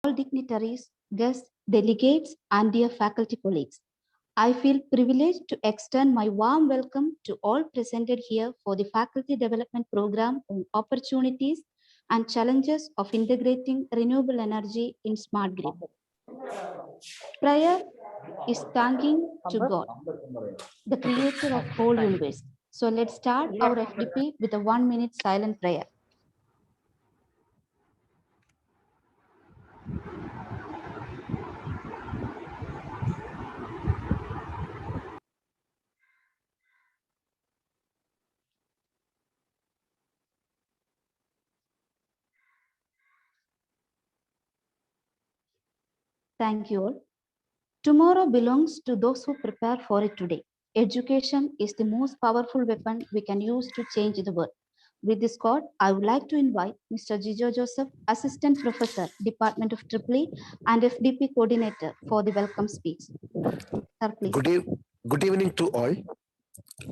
all dignitaries, guests, delegates, and dear faculty colleagues. I feel privileged to extend my warm welcome to all presented here for the Faculty Development Program on Opportunities and Challenges of Integrating Renewable Energy in Smart Grid. Prayer is thanking to God, the creator of whole universe. So let's start our FDP with a 1 minute silent prayer. Thank you all. Tomorrow belongs to those who prepare for it today. Education is the most powerful weapon we can use to change the world. With this quote, I would like to invite Mr. Jijo Joseph, Assistant Professor, Department of EEE and FDP Coordinator for the welcome speech. Sir, please. Good evening to all.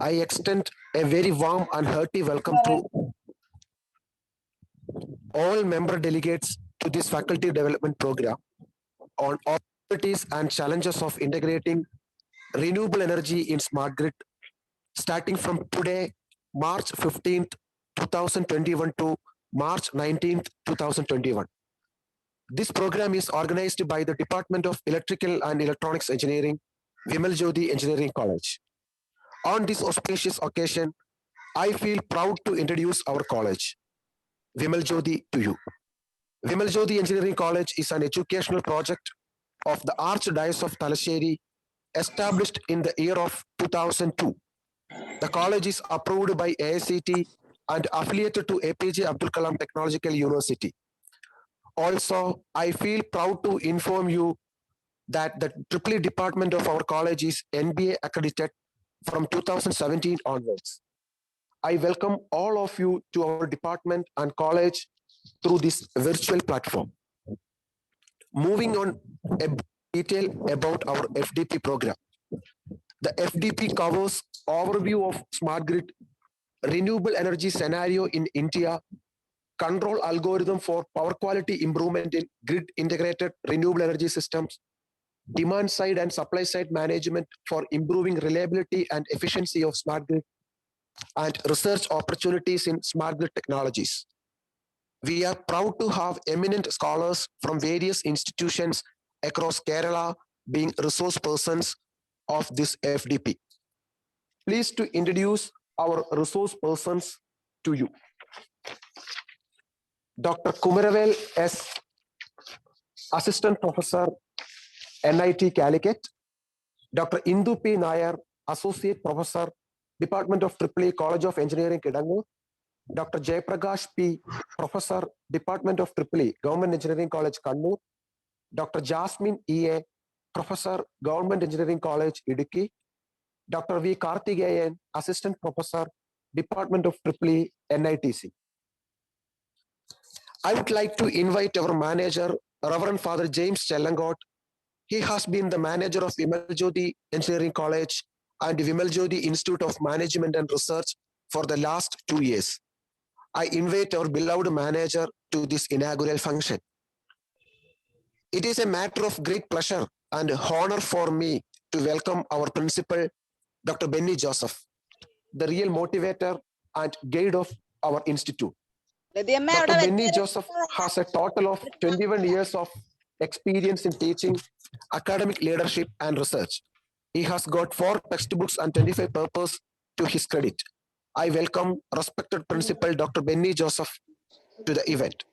I extend a very warm and hearty welcome to all member delegates to this faculty development program on opportunities and challenges of integrating renewable energy in smart grid starting from today, March 15th, 2021 to March 19th, 2021. This program is organized by the Department of Electrical and Electronics Engineering, Vimal Jyoti Engineering College. On this auspicious occasion, I feel proud to introduce our college, Vimal Jyoti, to you. Vimal Jyoti Engineering College is an educational project of the Archdiocese of Talasheri, established in the year of 2002. The college is approved by AICT and affiliated to APJ Abdul Kalam Technological University. Also, I feel proud to inform you that the EEE department of our college is NBA accredited from 2017 onwards. I welcome all of you to our department and college through this virtual platform. Moving on a detail about our FDP program. The FDP covers overview of smart grid, renewable energy scenario in India, control algorithm for power quality improvement in grid integrated renewable energy systems, demand side and supply side management for improving reliability and efficiency of smart grid, and research opportunities in smart grid technologies. We are proud to have eminent scholars from various institutions across Kerala being resource persons of this FDP. Pleased to introduce our resource persons to you. Dr. Kumaravel S., Assistant Professor, NIT Calicut. Dr. Indu P. Nair, Associate Professor, Department of EEE, College of Engineering, Kidangur. Dr. Jayaprakash P., Professor, Department of EEE, Government Engineering College, Kannur. Dr. Jasmine E.A., Professor, Government Engineering College, Idukki. Dr. V. Karthikeyan, Assistant Professor, Department of EEE, NITC. I would like to invite our manager, Reverend Father James Chellangot. He has been the manager of Vimal Jyoti Engineering College and Vimal Jyoti Institute of Management and Research for the last 2 years. I invite our beloved manager to this inaugural function. It is a matter of great pleasure and honor for me to welcome our principal, Dr. Benny Joseph, the real motivator and guide of our institute. Dr. Benny Joseph has a total of 21 years of experience in teaching, academic leadership, and research. He has got 4 textbooks and 25 papers to his credit. I welcome respected Principal Dr. Benny Joseph to the event.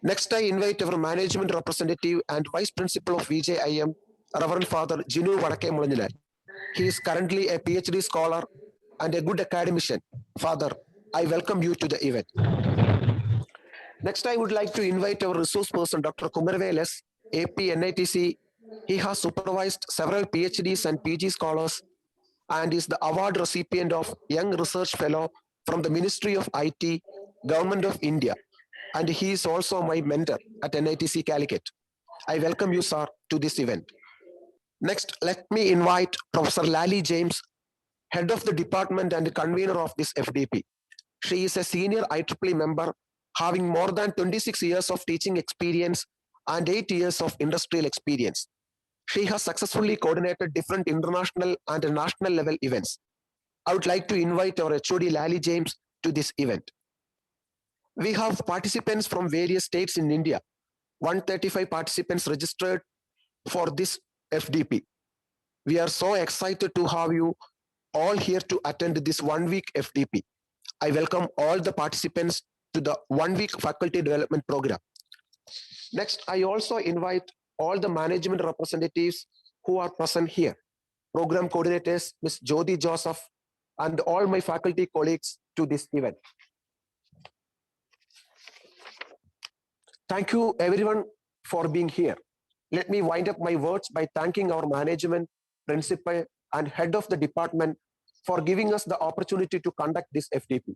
Next, I invite our management representative and Vice Principal of VJIM, Reverend Father Jinu Vadake Mulanjilal. He is currently a PhD scholar and a good academician. Father, I welcome you to the event. Next, I would like to invite our resource person, Dr. Kumaravel S., AP NITC. He has supervised several PhDs and PG scholars and is the award recipient of Young Research Fellow from the Ministry of IT, Government of India. And he is also my mentor at NITC Calicut. I welcome you, sir, to this event. Next, let me invite Professor Lally James, head of the department and convener of this FDP. She is a senior IEEE member having more than 26 years of teaching experience and 8 years of industrial experience. She has successfully coordinated different international and national level events. I would like to invite our HOD Lally James to this event. We have participants from various states in India. 135 participants registered for this FDP. We are so excited to have you all here to attend this 1 week FDP. I welcome all the participants to the 1 week faculty development program. Next, I also invite all the management representatives who are present here, program coordinators, Ms. Jyoti Joseph, and all my faculty colleagues to this event. Thank you everyone for being here. Let me wind up my words by thanking our management, principal, and head of the department for giving us the opportunity to conduct this FDP.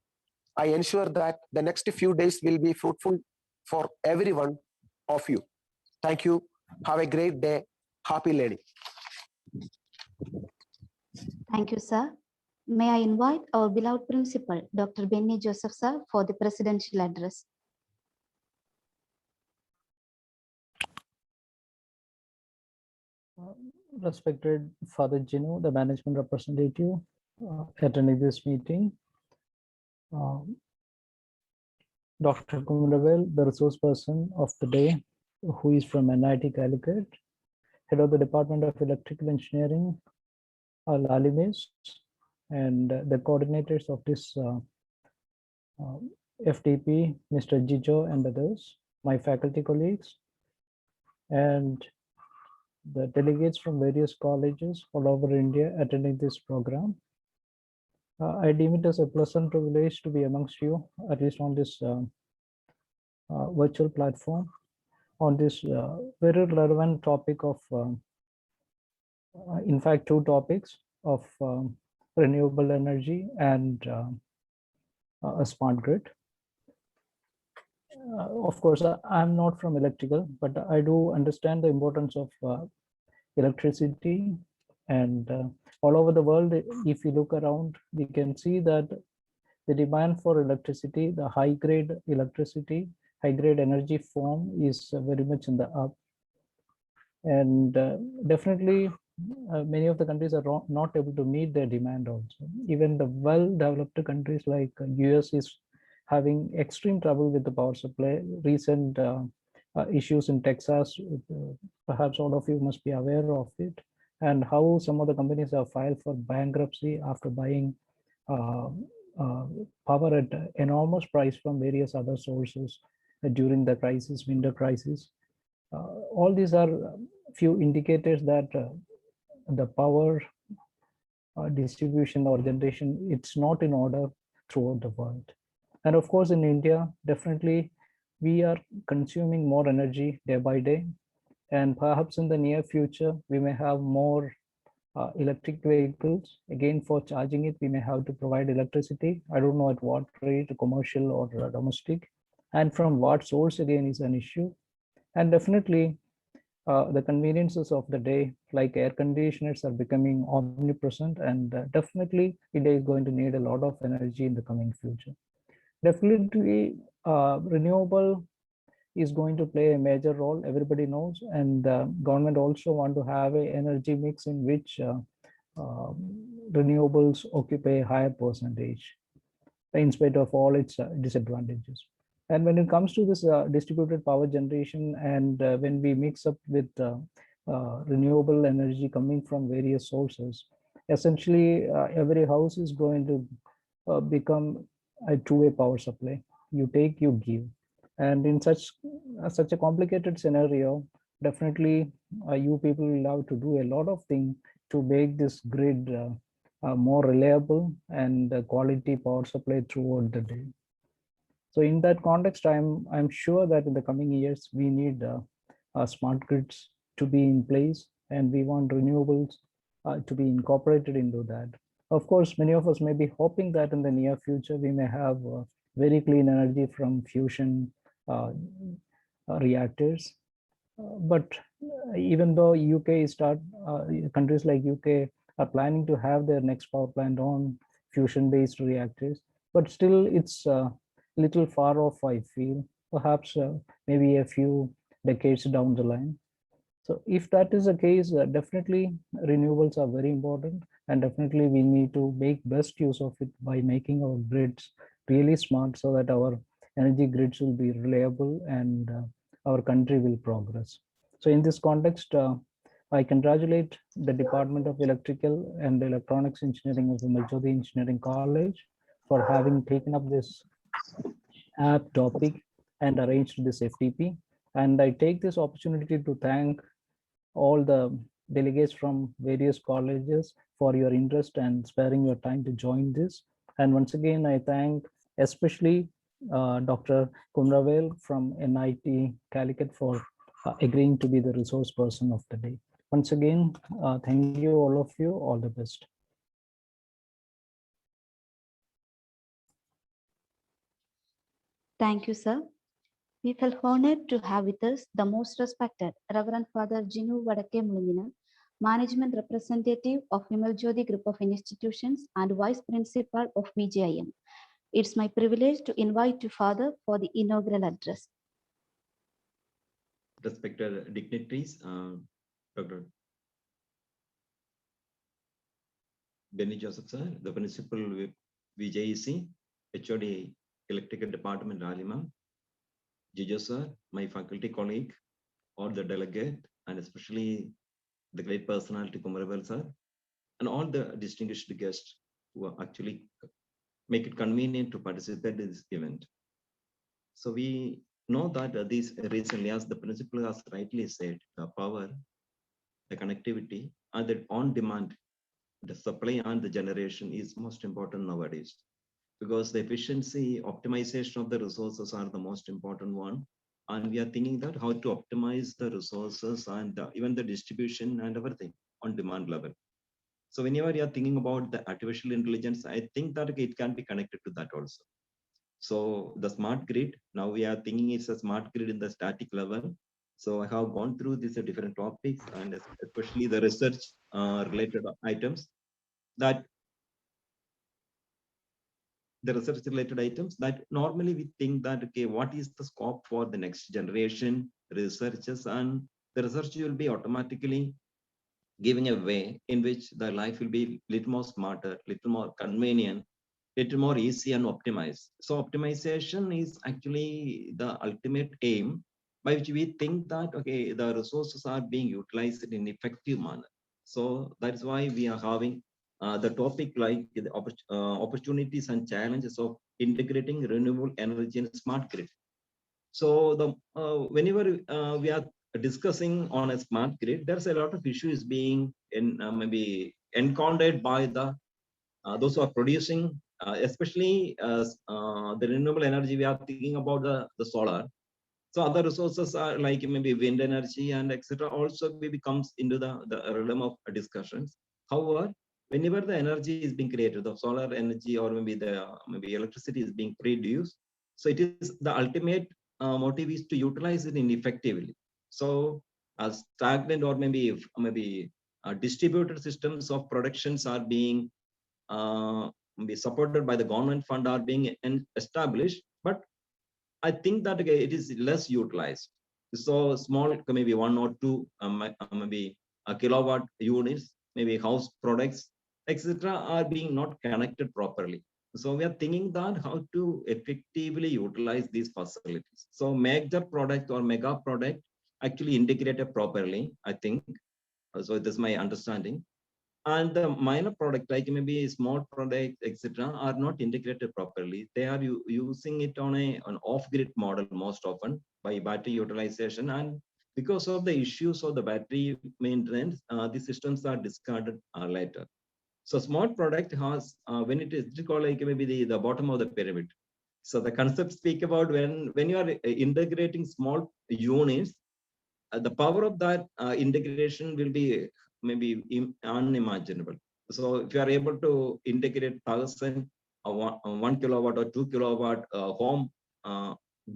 I ensure that the next few days will be fruitful for every one of you. Thank you. Have a great day. Happy learning. Thank you, sir. May I invite our beloved principal, Dr. Benny Joseph, sir, for the presidential address. Respected Father Gino, the management representative attending this meeting, Dr. Kumravel, the resource person of the day, who is from NIT Calicut, head of the Department of Electrical Engineering, Lally Miss, and the coordinators of this FDP, Mr. Jijo and others, my faculty colleagues, and the delegates from various colleges all over India attending this program. I deem it as a pleasant privilege to be amongst you, at least on this virtual platform, on this very relevant topic of, in fact, two topics of renewable energy and a smart grid. Of course, I'm not from electrical, but I do understand the importance of electricity, and all over the world, if you look around, we can see that the demand for electricity, the high grade electricity, high grade energy form is very much in the up. And definitely many of the countries are not able to meet their demand also. Even the well-developed countries like US is having extreme trouble with the power supply. Recent issues in Texas, perhaps all of you must be aware of it, and how some of the companies have filed for bankruptcy after buying power at enormous price from various other sources during the crisis, winter crisis. All these are few indicators that the power distribution or generation, it's not in order throughout the world. And of course, in India, definitely we are consuming more energy day by day. And perhaps in the near future, we may have more electric vehicles. Again, for charging it, we may have to provide electricity. I don't know at what rate, commercial or domestic, and from what source again is an issue. And definitely the conveniences of the day, like air conditioners, are becoming omnipresent, and definitely India is going to need a lot of energy in the coming future. Definitely renewable is going to play a major role, everybody knows, and government also want to have an energy mix in which renewables occupy a higher percentage in spite of all its disadvantages. And when it comes to this distributed power generation, and when we mix up with renewable energy coming from various sources, essentially every house is going to become a two-way power supply. You take, you give. And in such a complicated scenario, definitely you people will have to do a lot of things to make this grid more reliable and quality power supply throughout the day. So in that context, I'm sure that in the coming years we need smart grids to be in place, and we want renewables to be incorporated into that. Of course, many of us may be hoping that in the near future we may have very clean energy from fusion reactors. But even though countries like UK are planning to have their next power plant on fusion-based reactors, but still it's little far off, I feel. Perhaps maybe a few decades down the line. So if that is the case, definitely renewables are very important, and definitely we need to make best use of it by making our grids really smart so that our energy grids will be reliable and our country will progress. So in this context, I congratulate the Department of Electrical and Electronics Engineering of Vimal Jyoti Engineering College for having taken up this app topic and arranged this FTP. And I take this opportunity to thank all the delegates from various colleges for your interest and sparing your time to join this. And once again, I thank especially Dr. Kumravel from NIT Calicut for agreeing to be the resource person of the day. Once again, thank you all of you, all the best. Thank you, sir. We felt honored to have with us the most respected Reverend Father Jinu Vadake Mulingina, Management Representative of Vimal Jyoti Group of Institutions and Vice Principal of VJIM. It's my privilege to invite you, Father, for the inaugural address. Respected dignitaries, Dr. Benny Joseph, sir, the Principal with VJEC, HOD Electrical Department, Ralima, Jijo, sir, my faculty colleague, all the delegate, and especially the great personality, Kumaravel, sir, and all the distinguished guests who actually make it convenient to participate in this event. So we know that this recently, as the principal has rightly said, the power, the connectivity, and the on-demand, the supply and the generation is most important nowadays, because the efficiency, optimization of the resources are the most important one. And we are thinking that how to optimize the resources and even the distribution and everything on demand level. So whenever you are thinking about the artificial intelligence, I think that it can be connected to that also. So the smart grid, now we are thinking it's a smart grid in the static level. So I have gone through these different topics and especially the research related items that normally we think that, okay, what is the scope for the next generation researchers, and the research will be automatically giving a way in which the life will be little more smarter, little more convenient, little more easy and optimized. So optimization is actually the ultimate aim by which we think that, okay, the resources are being utilized in an effective manner. So that's why we are having the topic like the opportunities and challenges of integrating renewable energy in smart grid. So the whenever we are discussing on a smart grid, there's a lot of issues being maybe encountered by the those who are producing, especially the renewable energy. We are thinking about the solar. So other resources are like maybe wind energy and etc. also maybe comes into the realm of discussions. However, whenever the energy is being created, the solar energy or maybe electricity is being produced, so it is the ultimate motive is to utilize it in effectively. So stagnant or maybe distributed systems of productions are being be supported by the government fund are being established, but I think that it is less utilized. So small, maybe one or two, maybe a kilowatt units, maybe house products, etc., are being not connected properly. So we are thinking that how to effectively utilize these facilities. So major product or mega product actually integrated properly, I think. So this is my understanding. And the minor product like maybe small product etc are not integrated properly. They are using it on an off-grid model most often by battery utilization, and because of the issues of the battery maintenance, the systems are discarded later. So small product has when it is called like maybe the bottom of the pyramid. So the concept speak about when you are integrating small units, the power of that integration will be maybe unimaginable. So if you are able to integrate 1 kilowatt or 2 kilowatt home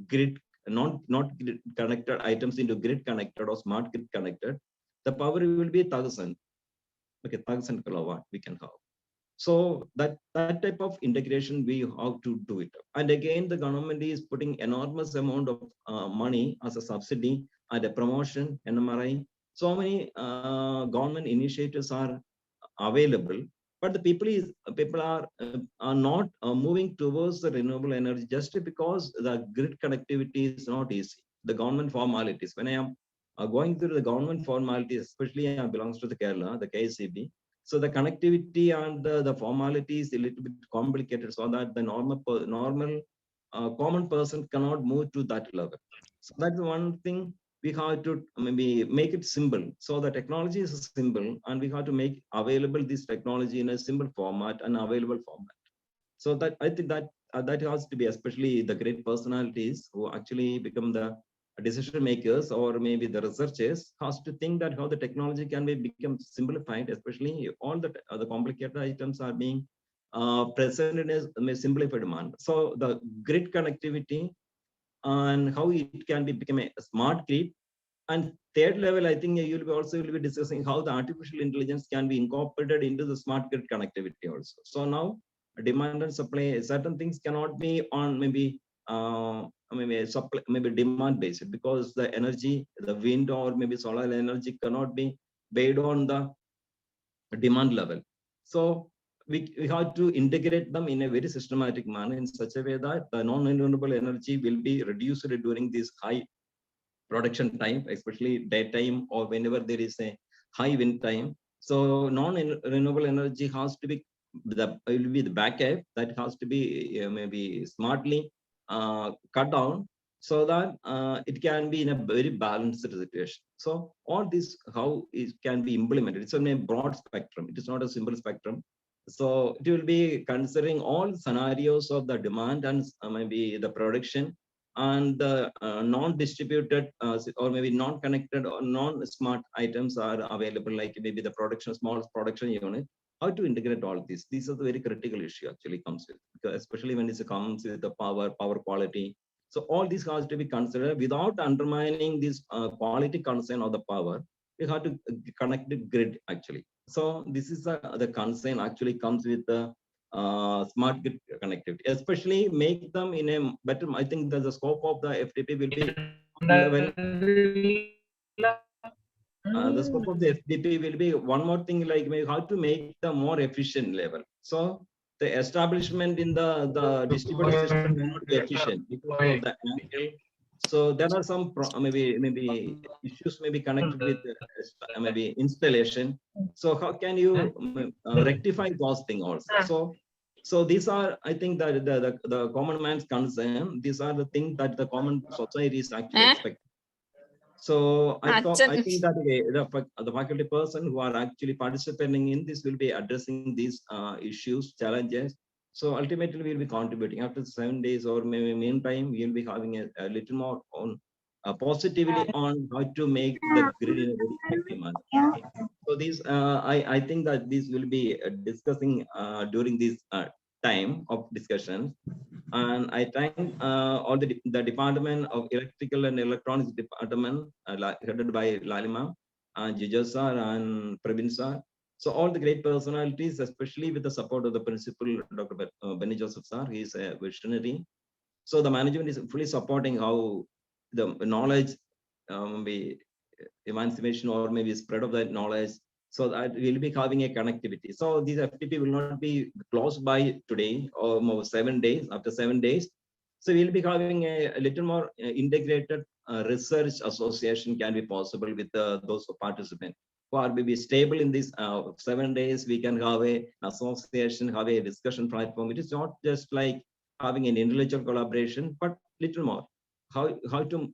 grid, not grid connected items into grid connected or smart grid connected, the power will be 1,000. Okay, 1,000 kilowatt we can have. So that type of integration we have to do it. And again, the government is putting enormous amount of money as a subsidy and a promotion, NMRI. So many government initiatives are available, but the people are not moving towards the renewable energy just because the grid connectivity is not easy. The government formalities. When I am going through the government formalities, especially I belongs to the Kerala, the KCB. So the connectivity and the formalities a little bit complicated, so that the normal common person cannot move to that level. So that's one thing we have to maybe make it simple. So the technology is simple, and we have to make available this technology in a simple format and available format. So that I think that that has to be, especially the great personalities who actually become the decision makers or maybe the researchers, has to think that how the technology can be become simplified, especially all the complicated items are being presented as a simplified manner. So the grid connectivity and how it can be become a smart grid. And third level, I think you'll be also will be discussing how the artificial intelligence can be incorporated into the smart grid connectivity also. So now demand and supply, certain things cannot be on maybe supply, maybe demand based, because the energy, the wind or maybe solar energy cannot be based on the demand level. So we have to integrate them in a very systematic manner in such a way that the non-renewable energy will be reduced during this high production time, especially daytime or whenever there is a high wind time. So non-renewable energy has to be will be the backup that has to be maybe smartly cut down, so that it can be in a very balanced situation. So all this, how it can be implemented, it's a broad spectrum. It is not a simple spectrum. So it will be considering all scenarios of the demand and maybe the production and the non-distributed or maybe non-connected or non-smart items are available, like maybe the production, small production unit. How to integrate all this? These are the very critical issue actually comes with, because especially when it comes with the power quality. So all these has to be considered without undermining this quality concern of the power. We have to connect the grid actually. So this is the concern actually comes with the smart grid connectivity, especially make them in a better. I think that the scope of the FDP will be the scope of the FDP will be one more thing, like how to make the more efficient level. So the establishment in the distributed system may not be efficient because of the angle. So there are some maybe issues maybe connected with maybe installation. So how can you rectify those things also? So these are, I think, that the common man's concern. These are the things that the common society is actually expecting. So I think that the faculty person who are actually participating in this will be addressing these issues, challenges. So ultimately we'll be contributing after 7 days, or maybe meantime we'll be having a little more on positively on how to make the grid in a very effective manner. Okay. So these I think that these will be discussing during this time of discussion. And I thank all the Department of Electrical and Electronics Department headed by Lalima, Jijo sir and Praveen sir. So all the great personalities, especially with the support of the principal, Dr. Benny Joseph sir, he is a visionary. So the management is fully supporting how the knowledge be emancipation or maybe spread of that knowledge, so that we'll be having a connectivity. So these FTP will not be closed by today or 7 days, after 7 days. So we'll be having a little more integrated research association can be possible with those participants who are maybe stable in these 7 days. We can have an association, have a discussion platform. It is not just like having an intellectual collaboration, but little more. How to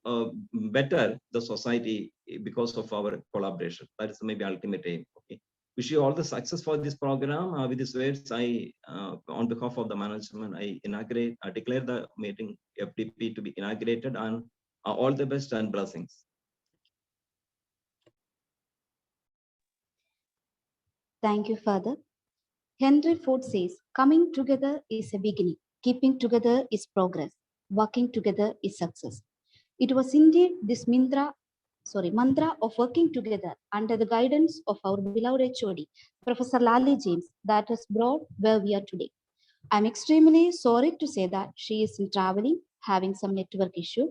better the society because of our collaboration. That is maybe ultimate aim. Okay. Wish you all the success for this program. With these words, I, on behalf of the management, I declare the meeting FDP to be inaugurated, and all the best and blessings. Thank you, Father. Henry Ford says, coming together is a beginning, keeping together is progress, working together is success. It was indeed this mantra of working together under the guidance of our beloved HOD, Professor Lali James, that has brought where we are today. I'm extremely sorry to say that she is traveling, having some network issue.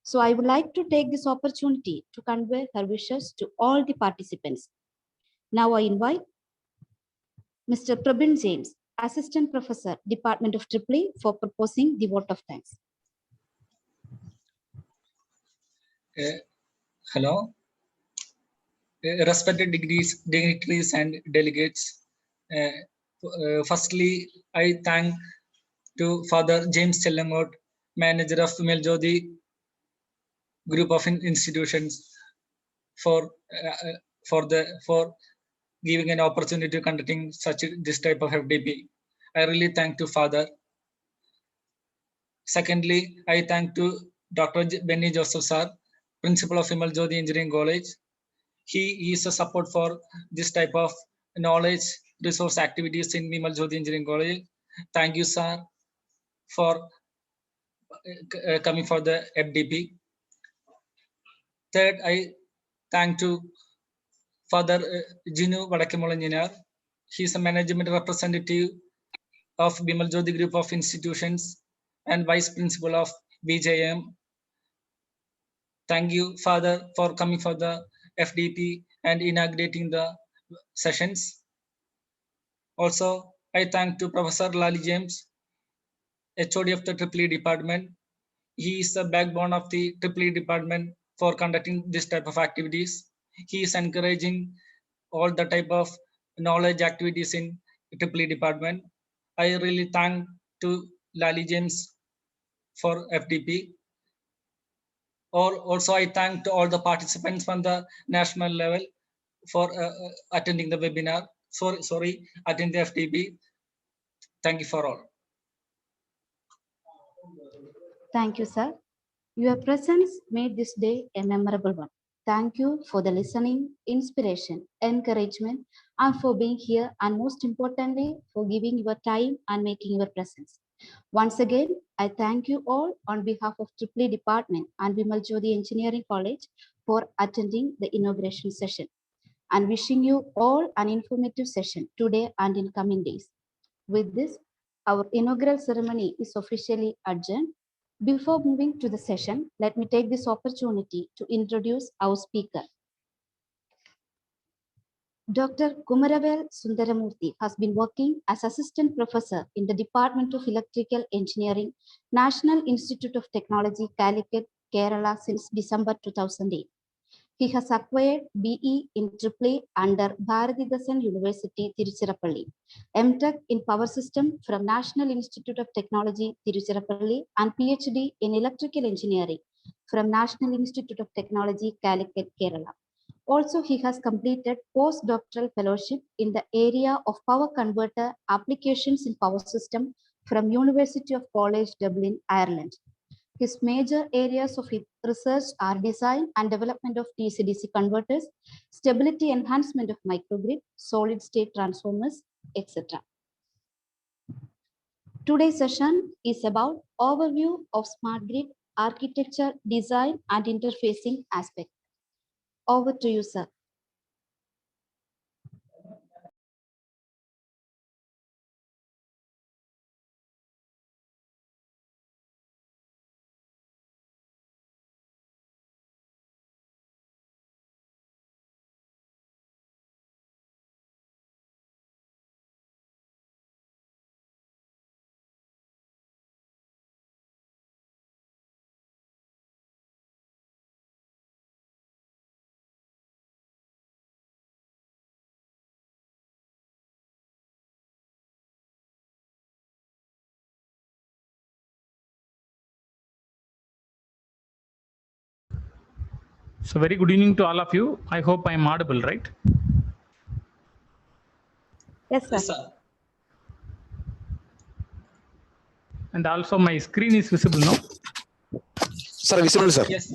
So I would like to take this opportunity to convey her wishes to all the participants. Now I invite Mr. Prabin James, Assistant Professor, Department of EEE, for proposing the vote of thanks. Hello, respected dignitaries and delegates. Firstly, I thank to Father James Chellangot, manager of Vimal Jyoti Group of Institutions, for giving an opportunity to conducting this type of FDP. I really thank to Father. Secondly, I thank to Dr. Benny Joseph Sir, Principal of Vimal Jyoti Engineering College. He is a support for this type of knowledge resource activities in Vimal Jyoti Engineering College. Thank you, sir, for coming for the FDP. Third, I thank to Father Jinu Vadakemol Engineer. He is a management representative of Vimal Jyoti Group of Institutions and Vice Principal of BJM. Thank you, Father, for coming for the FDP and inaugurating the sessions. Also, I thank to Professor Lali James, HOD of the EEE department. He is the backbone of the EEE department for conducting this type of activities. He is encouraging all the type of knowledge activities in EEE department. I really thank to Lali James for FDP. Also, I thank to all the participants from the national level for attending the webinar. Sorry, attend the FDP. Thank you for all. Thank you, sir. Your presence made this day a memorable one. Thank you for the listening, inspiration, encouragement, and for being here, and most importantly, for giving your time and making your presence. Once again, I thank you all on behalf of EEE Department and Vimal Jyoti Engineering College for attending the inauguration session and wishing you all an informative session today and in coming days. With this, our inaugural ceremony is officially adjourned. Before moving to the session, let me take this opportunity to introduce our speaker. Dr. Kumaravel Sundaramurthy has been working as Assistant Professor in the Department of Electrical Engineering, National Institute of Technology, Calicut, Kerala since December 2008. He has acquired BE in EEE under Bharathidasan University, Tiruchirappalli, MTech in Power System from National Institute of Technology, Tiruchirappalli, and PhD in Electrical Engineering from National Institute of Technology, Calicut, Kerala. Also, he has completed postdoctoral fellowship in the area of power converter applications in power system from University of College Dublin, Ireland. His major areas of research are design and development of DC-DC converters, stability enhancement of microgrid, solid-state transformers, etc. Today's session is about overview of smart grid architecture, design, and interfacing aspect. Over to you, sir. So very good evening to all of you. I hope I am audible, right? Yes, sir. Yes, sir. And also my screen is visible now. Sir, visible, sir. Yes.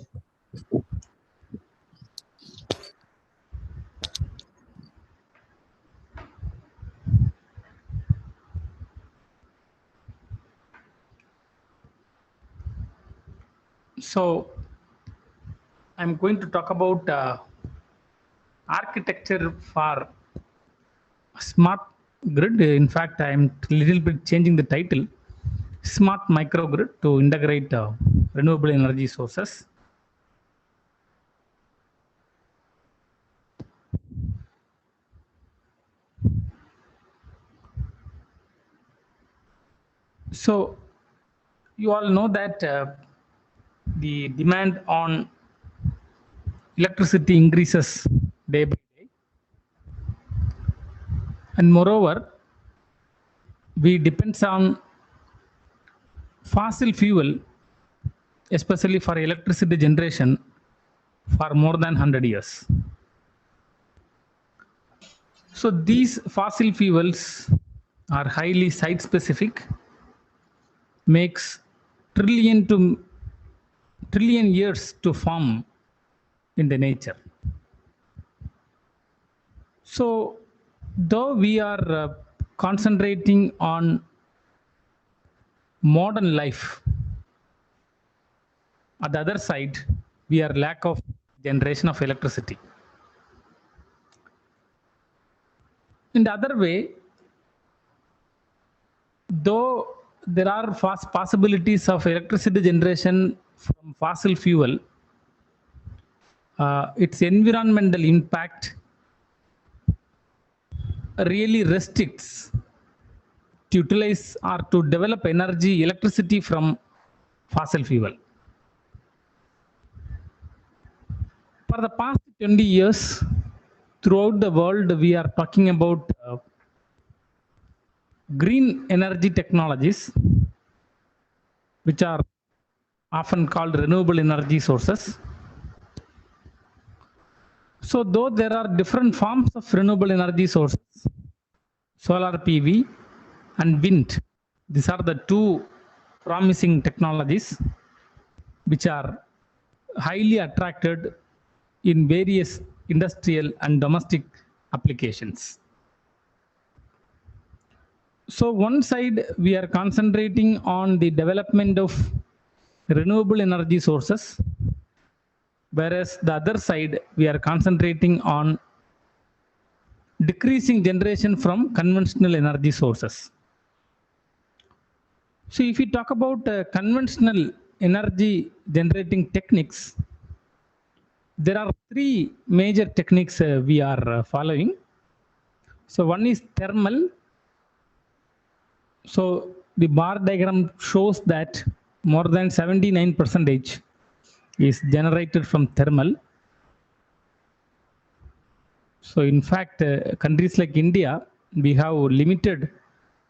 So I'm going to talk about architecture for smart grid. In fact, I'm a little bit changing the title. Smart microgrid to integrate renewable energy sources. So you all know that the demand on electricity increases day by day, and moreover, we depends on fossil fuel, especially for electricity generation, for more than 100 years. So these fossil fuels are highly site specific, makes trillion years to form in the nature. So though we are concentrating on modern life, at the other side, we are lack of generation of electricity. In the other way, though there are fast possibilities of electricity generation from fossil fuel, its environmental impact really restricts to utilize or to develop electricity from fossil fuel. For the past 20 years, throughout the world, we are talking about green energy technologies, which are often called renewable energy sources. So though there are different forms of renewable energy sources, solar PV and wind, these are the two promising technologies which are highly attracted in various industrial and domestic applications. So one side, we are concentrating on the development of renewable energy sources, whereas the other side, we are concentrating on decreasing generation from conventional energy sources. So if we talk about conventional energy generating techniques, there are three major techniques we are following. So one is thermal. So the bar diagram shows that more than 79% is generated from thermal. So in fact, countries like India, we have limited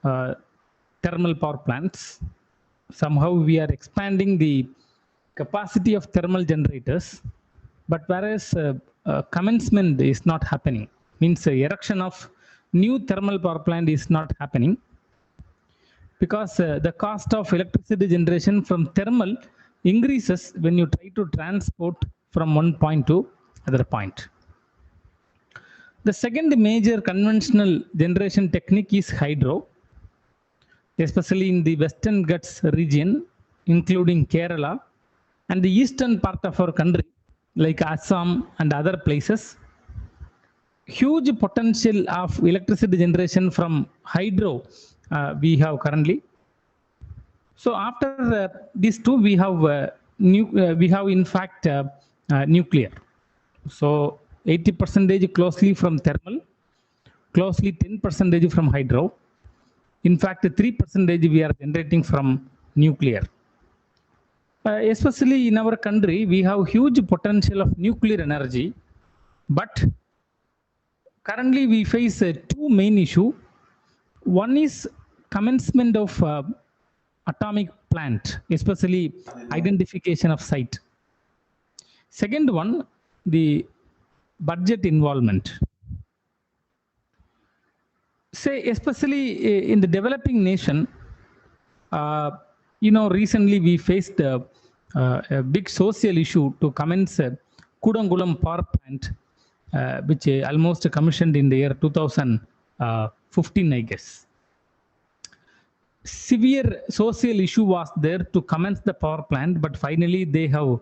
thermal power plants. Somehow we are expanding the capacity of thermal generators, but whereas commencement is not happening, means erection of new thermal power plant is not happening, because the cost of electricity generation from thermal increases when you try to transport from one point to other point. The second major conventional generation technique is hydro, especially in the Western Ghats region, including Kerala and the eastern part of our country, like Assam and other places. Huge potential of electricity generation from hydro we have currently. So after these two, we have in fact nuclear. So 80% closely from thermal, closely 10% from hydro. In fact, 3% we are generating from nuclear. Especially in our country, we have huge potential of nuclear energy, but currently we face two main issues. One is commencement of atomic plant, especially identification of site. Second one, the budget involvement. Say, especially in the developing nation, recently we faced a big social issue to commence Kudangulam power plant, which almost commissioned in the year 2015, I guess. Severe social issue was there to commence the power plant, but finally they have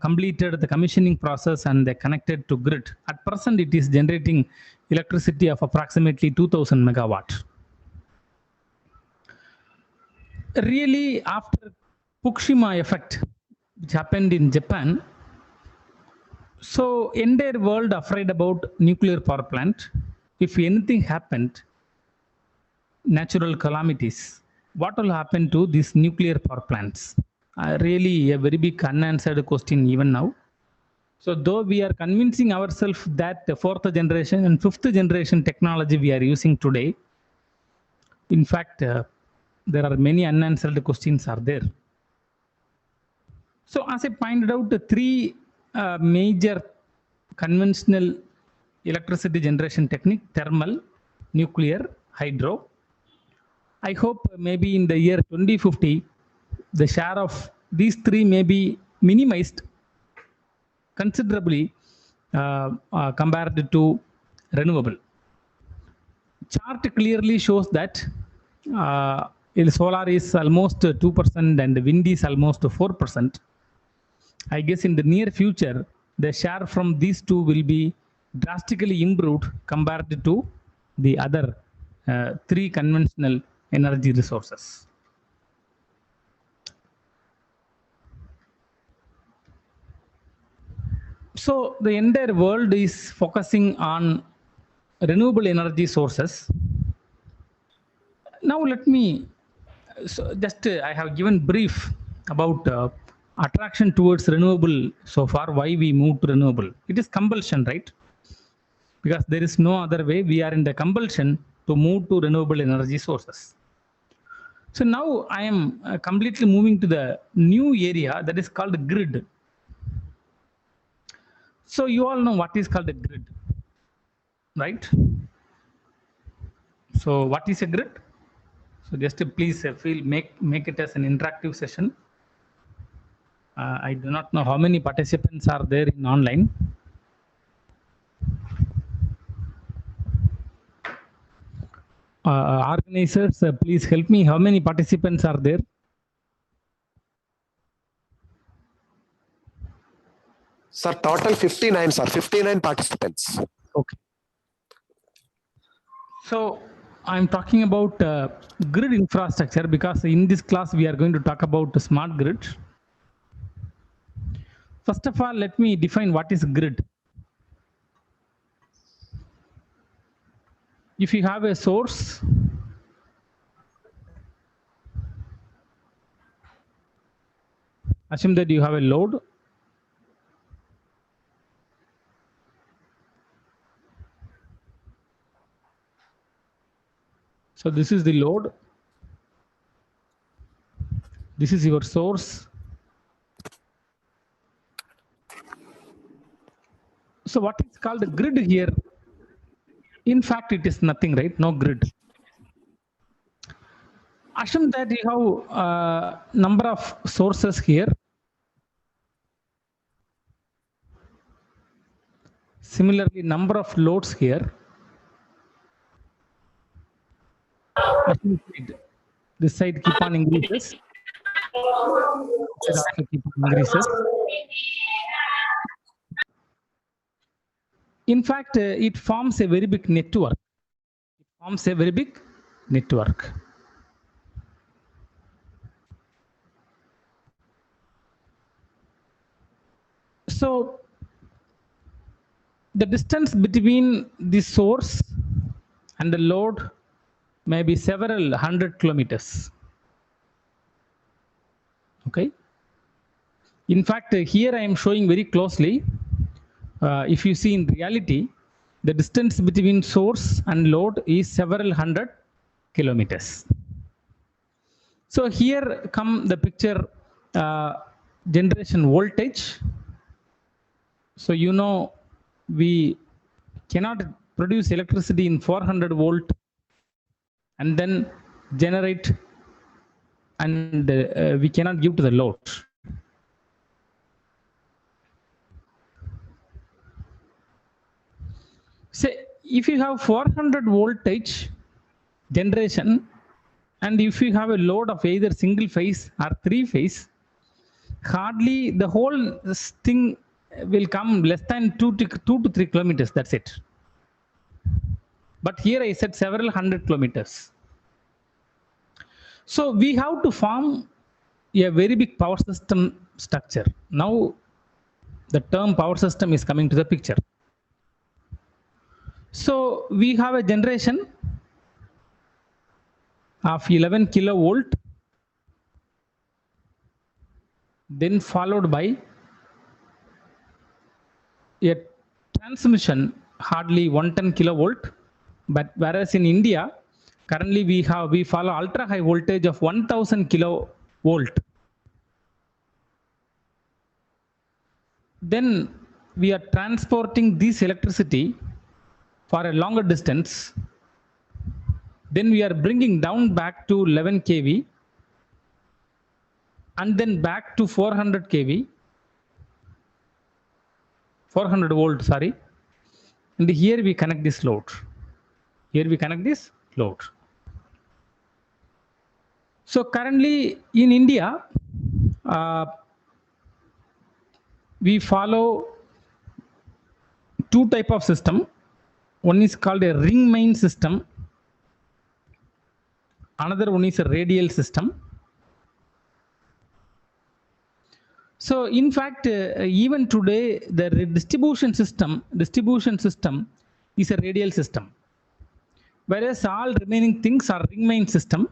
completed the commissioning process and they connected to grid. At present, it is generating electricity of approximately 2000 megawatt. Really, after Fukushima effect, which happened in Japan, so entire world afraid about nuclear power plant. If anything happened, natural calamities, what will happen to these nuclear power plants? Really a very big unanswered question even now. So though we are convincing ourselves that the fourth generation and fifth generation technology we are using today, in fact, there are many unanswered questions are there. So as I pointed out, the three major conventional electricity generation technique: thermal, nuclear, hydro. I hope maybe in the year 2050, the share of these three may be minimized considerably compared to renewable. Chart clearly shows that solar is almost 2% and wind is almost 4%. I guess in the near future, the share from these two will be drastically improved compared to the other three conventional energy resources. So the entire world is focusing on renewable energy sources. Now let me, I have given brief about attraction towards renewable so far, why we move to renewable. It is compulsion, right? Because there is no other way. We are in the compulsion to move to renewable energy sources. So now I am completely moving to the new area that is called grid. So you all know what is called a grid, right? So what is a grid? So just please make it as an interactive session. I do not know how many participants are there in online. Organizers, please help me. How many participants are there? Sir, total 59, sir. 59 participants. Okay. So I'm talking about grid infrastructure because in this class we are going to talk about the smart grid. First of all, let me define what is grid. If you have a source, assume that you have a load. So this is the load. This is your source. So what is called a grid here? In fact, it is nothing, right? No grid. Assume that you have number of sources here. Similarly, number of loads here. This side keep on increases. This side also keep on increases. In fact, it forms a very big network. It forms a very big network. So the distance between the source and the load may be several hundred kilometers. Okay. In fact, here I am showing very closely. If you see in reality, the distance between source and load is several hundred kilometers. So here come the picture generation voltage. So you know we cannot produce electricity in 400 volt and then generate, and we cannot give to the load. Say if you have 400 voltage generation and if you have a load of either single phase or three phase, hardly the whole thing will come less than 2 to 3 kilometers. That's it. But here I said several hundred kilometers. So we have to form a very big power system structure. Now the term power system is coming to the picture. So we have a generation of 11 kilovolt, then followed by a transmission hardly 110 kilovolt. But whereas in India, currently we follow ultra high voltage of 1000 kilovolt. Then we are transporting this electricity for a longer distance. Then we are bringing down back to 11 kV and then back to 400 kV, 400 volt, sorry. And here we connect this load. Here we connect this load. So currently in India, we follow two type of system. One is called a ring main system. Another one is a radial system. So in fact, even today, the distribution system is a radial system, whereas all remaining things are ring main system.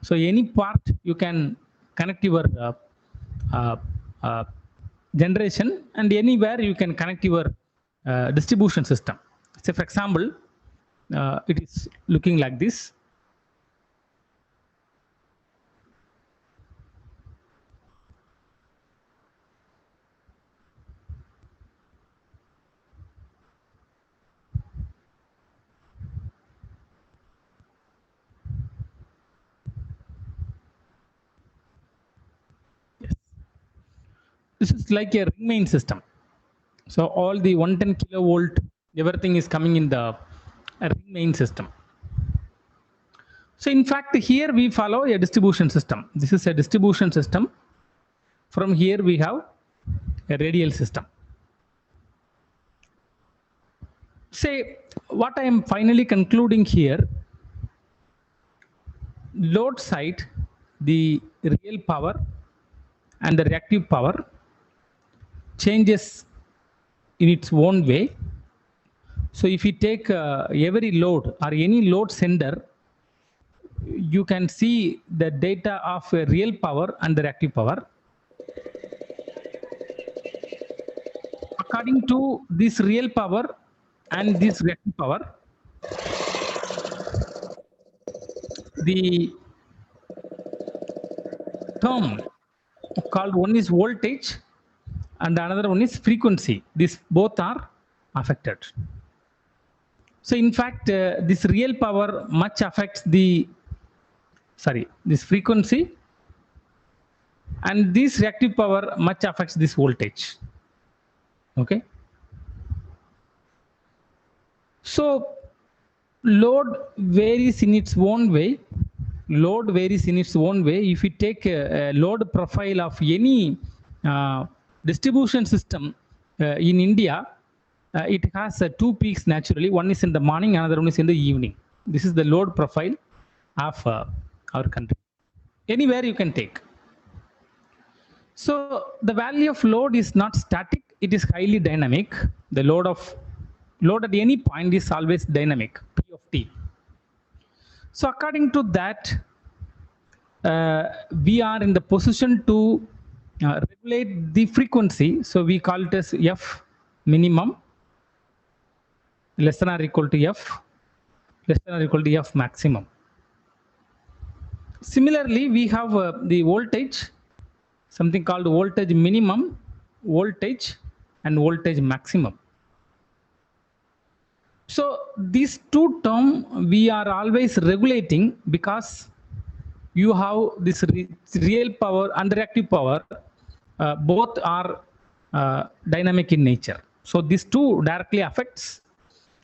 So any part you can connect your generation, and anywhere you can connect your distribution system. So for example, it is looking like this. This is like a ring main system. So all the 110 kilovolt, everything is coming in the ring main system. So in fact, here we follow a distribution system. This is a distribution system. From here we have a radial system. Say what I am finally concluding here, load side, the real power and the reactive power changes in its own way. So if you take every load or any load sender, you can see the data of real power and the reactive power. According to this real power and this reactive power, the term called one is voltage and another one is frequency. These both are affected. So in fact, this real power much affects this frequency, and this reactive power much affects this voltage. Okay. So load varies in its own way. Load varies in its own way. If you take a load profile of any distribution system in India, it has two peaks naturally. One is in the morning, another one is in the evening. This is the load profile of our country. Anywhere you can take. So the value of load is not static, it is highly dynamic. The load at any point is always dynamic, P of T. So according to that, we are in the position to regulate the frequency. So we call it as F minimum less than or equal to F less than or equal to F maximum. Similarly, we have the voltage, something called voltage minimum, voltage, and voltage maximum. So these two terms we are always regulating because you have this real power and reactive power, both are dynamic in nature. So these two directly affects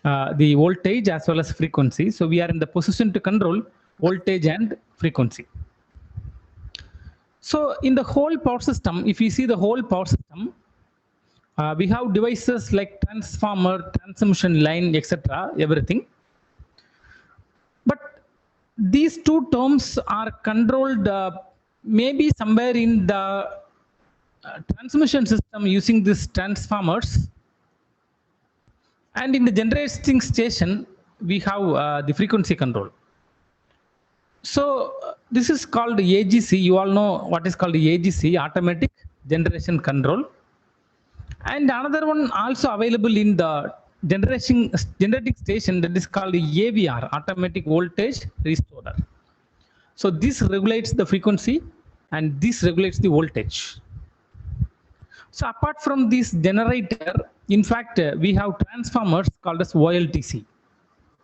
the voltage as well as frequency. So we are in the position to control voltage and frequency. So in the whole power system, if you see the whole power system, we have devices like transformer, transmission line, etc., everything. But these two terms are controlled maybe somewhere in the transmission system using these transformers. And in the generating station, we have the frequency control. This is called AGC. You all know what is called AGC, automatic generation control. And another one also available in the generating station, that is called AVR, automatic voltage restorer. So this regulates the frequency and this regulates the voltage. So apart from this generator, in fact, we have transformers called as OLTC,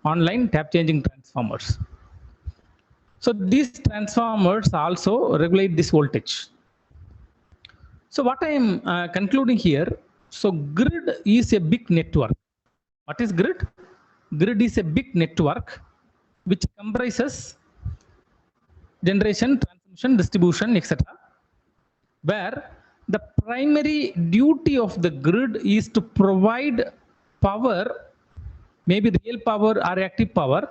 online tap changing transformers. So these transformers also regulate this voltage. So what I am concluding here, so grid is a big network. What is grid? Grid is a big network which comprises generation, transmission, distribution, etc., where the primary duty of the grid is to provide power, maybe real power or reactive power,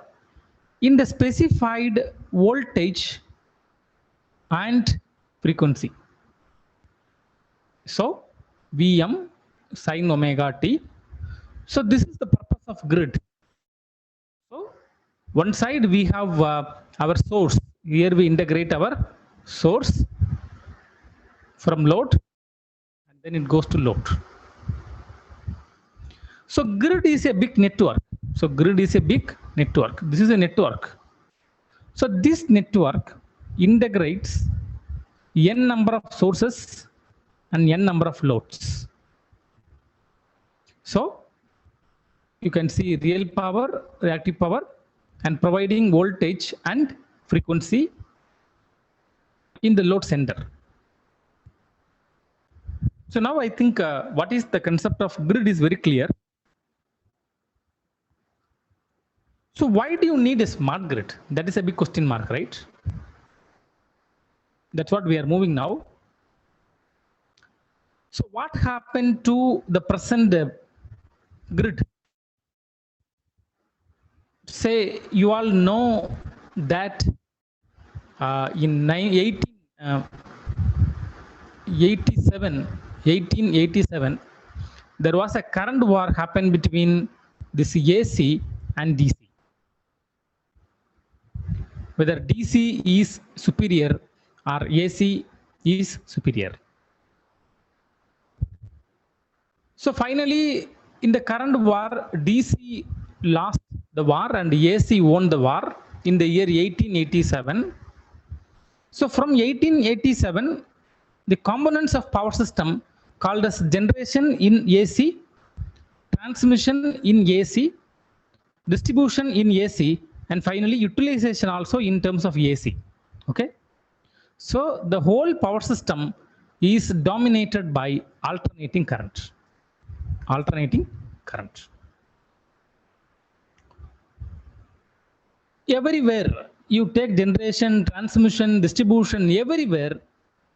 in the specified voltage and frequency. So Vm sin omega t. So this is the purpose of grid. So one side we have our source. Here we integrate our source from load and then it goes to load. So grid is a big network. So grid is a big network. This is a network. So this network integrates n number of sources and n number of loads. So you can see real power, reactive power, and providing voltage and frequency in the load center. So now I think what is the concept of grid is very clear. So why do you need a smart grid? That is a big question mark, right? That's what we are moving now. So what happened to the present grid? Say you all know that in 1887, there was a current war happened between this AC and DC. Whether DC is superior or AC is superior. So finally, in the current war, DC lost the war and AC won the war in the year 1887. So from 1887, the components of power system called as generation in AC, transmission in AC, distribution in AC, and finally utilization also in terms of AC. Okay. So the whole power system is dominated by alternating current. Alternating current. Everywhere you take generation, transmission, distribution, everywhere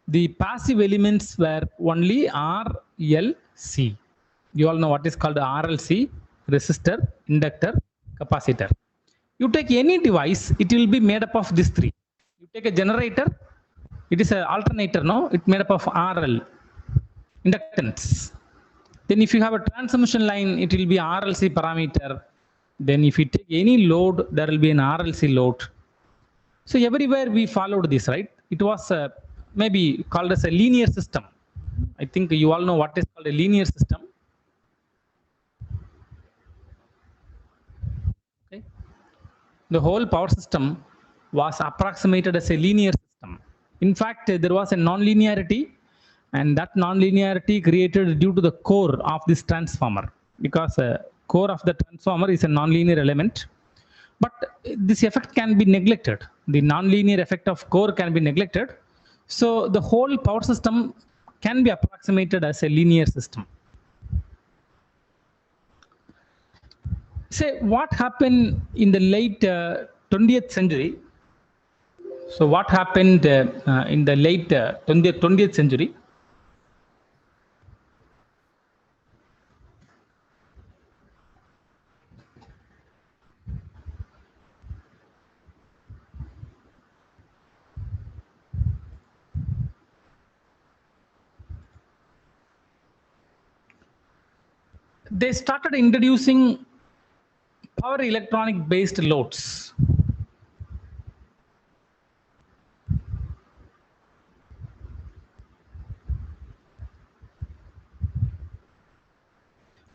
the passive elements were only RLC. You all know what is called RLC: resistor, inductor, capacitor. You take any device, it will be made up of these three. You take a generator, it is an alternator, no? It's made up of RL, inductance. Then if you have a transmission line, it will be RLC parameter. Then if you take any load, there will be an RLC load. So everywhere we followed this, right? It was maybe called as a linear system. I think you all know what is called a linear system. Okay. The whole power system was approximated as a linear system. In fact, there was a non-linearity, and that non-linearity created due to the core of this transformer, because core of the transformer is a non-linear element. But this effect can be neglected. The non-linear effect of core can be neglected. So the whole power system can be approximated as a linear system. Say what happened in the late 20th century. So what happened in the late 20th century? They started introducing power electronic based loads.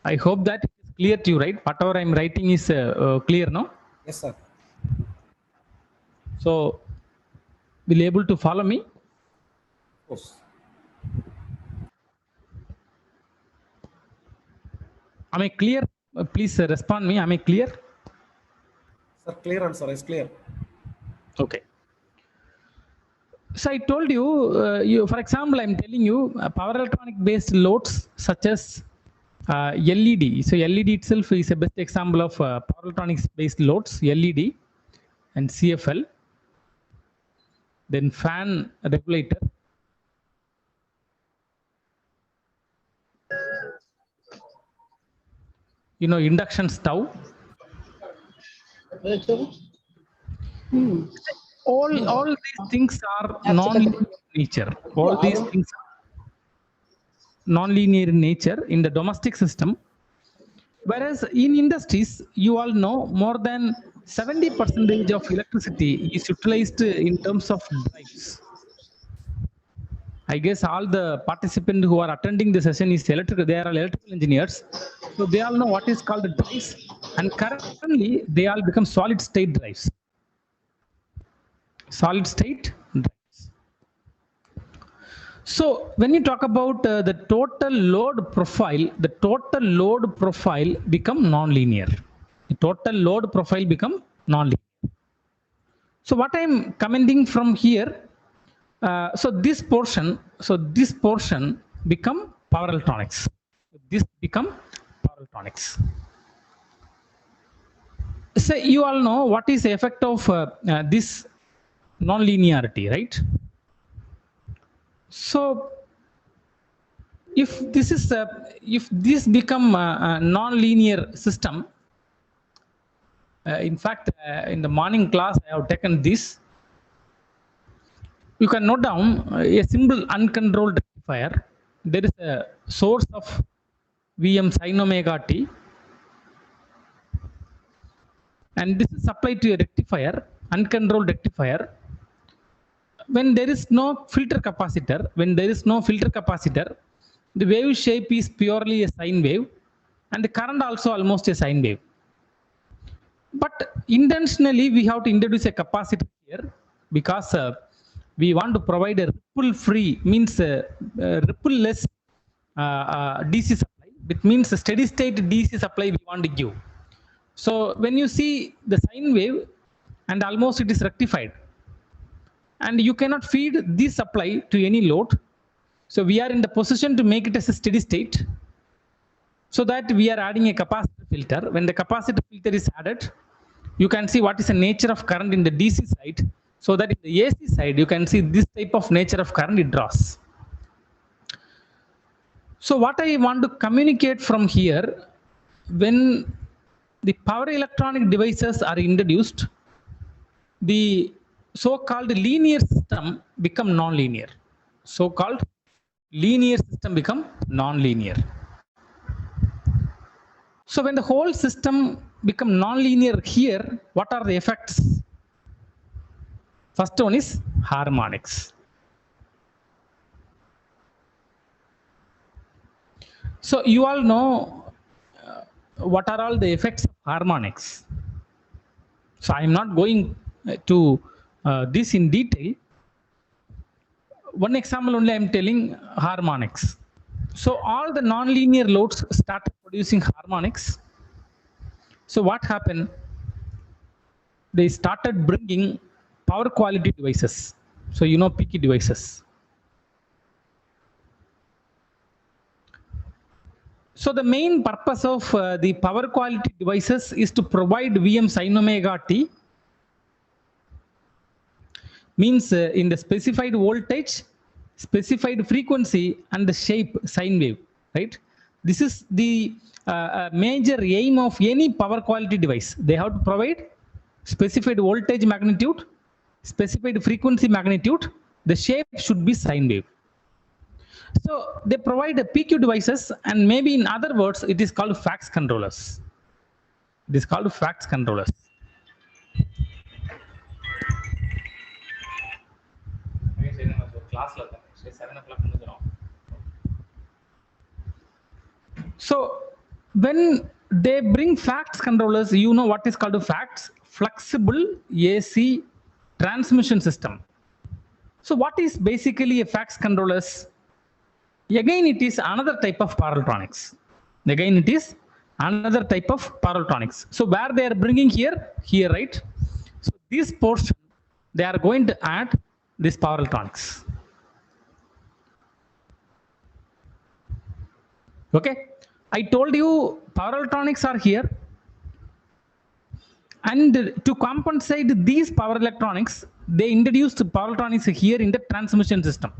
I hope that it is clear to you, right? Whatever I'm writing is clear, no? Yes, sir. So, will you able to follow me? Of course. Am I clear? Please respond me. Am I clear? Sir, clear answer is clear. Okay. So I told you, for example, I'm telling you power electronic based loads such as LED. So LED itself is a best example of power electronics based loads, LED and CFL. Then fan regulator. You know, induction stove. All these things are non-linear in nature. All these things are non-linear in nature in the domestic system. Whereas in industries, you all know more than 70% of electricity is utilized in terms of drives. I guess all the participants who are attending the session is electrical. They are all electrical engineers, so they all know what is called the drives. And currently, they all become solid state drives. Solid state drives. So when you talk about the total load profile become non-linear. The total load profile become non-linear. So what I am commenting from here, so this portion become power electronics. This become power electronics. So you all know what is the effect of this non-linearity, right? So if this become a non-linear system, in fact, in the morning class I have taken this. You can note down a simple uncontrolled rectifier. There is a source of Vm sin omega t, and this is applied to a rectifier, uncontrolled rectifier. When there is no filter capacitor, the wave shape is purely a sine wave, and the current also almost a sine wave. But intentionally, we have to introduce a capacitor here because we want to provide a ripple-free, means ripple-less DC supply. It means a steady-state DC supply we want to give. So when you see the sine wave, and almost it is rectified, and you cannot feed this supply to any load. So we are in the position to make it as a steady state, so that we are adding a capacitor filter. When the capacitor filter is added, you can see what is the nature of current in the DC side, so that in the AC side, you can see this type of nature of current it draws. So what I want to communicate from here, when the power electronic devices are introduced, the so-called linear system become non-linear. So-called linear system become non-linear. So when the whole system become non-linear here, what are the effects? First one is harmonics. So you all know what are all the effects of harmonics. So I am not going to this in detail. One example only I am telling harmonics. So all the non-linear loads started producing harmonics. So what happened? They started bringing power quality devices. So you know peaky devices. So the main purpose of the power quality devices is to provide Vm sin omega t, means in the specified voltage, specified frequency, and the shape sine wave, right? This is the major aim of any power quality device. They have to provide specified voltage magnitude, specified frequency magnitude. The shape should be sine wave. So they provide a PQ devices, and maybe in other words, it is called fax controllers. It is called fax controllers. So when they bring FACTS controllers, you know what is called a FACTS, flexible AC transmission system. So what is basically a FACTS controllers? Again, it is another type of power electronics. Again, it is another type of power electronics. So where they are bringing here, right? So this portion, they are going to add this power electronics. Okay, I told you power electronics are here. And to compensate these power electronics, they introduced power electronics here in the transmission system.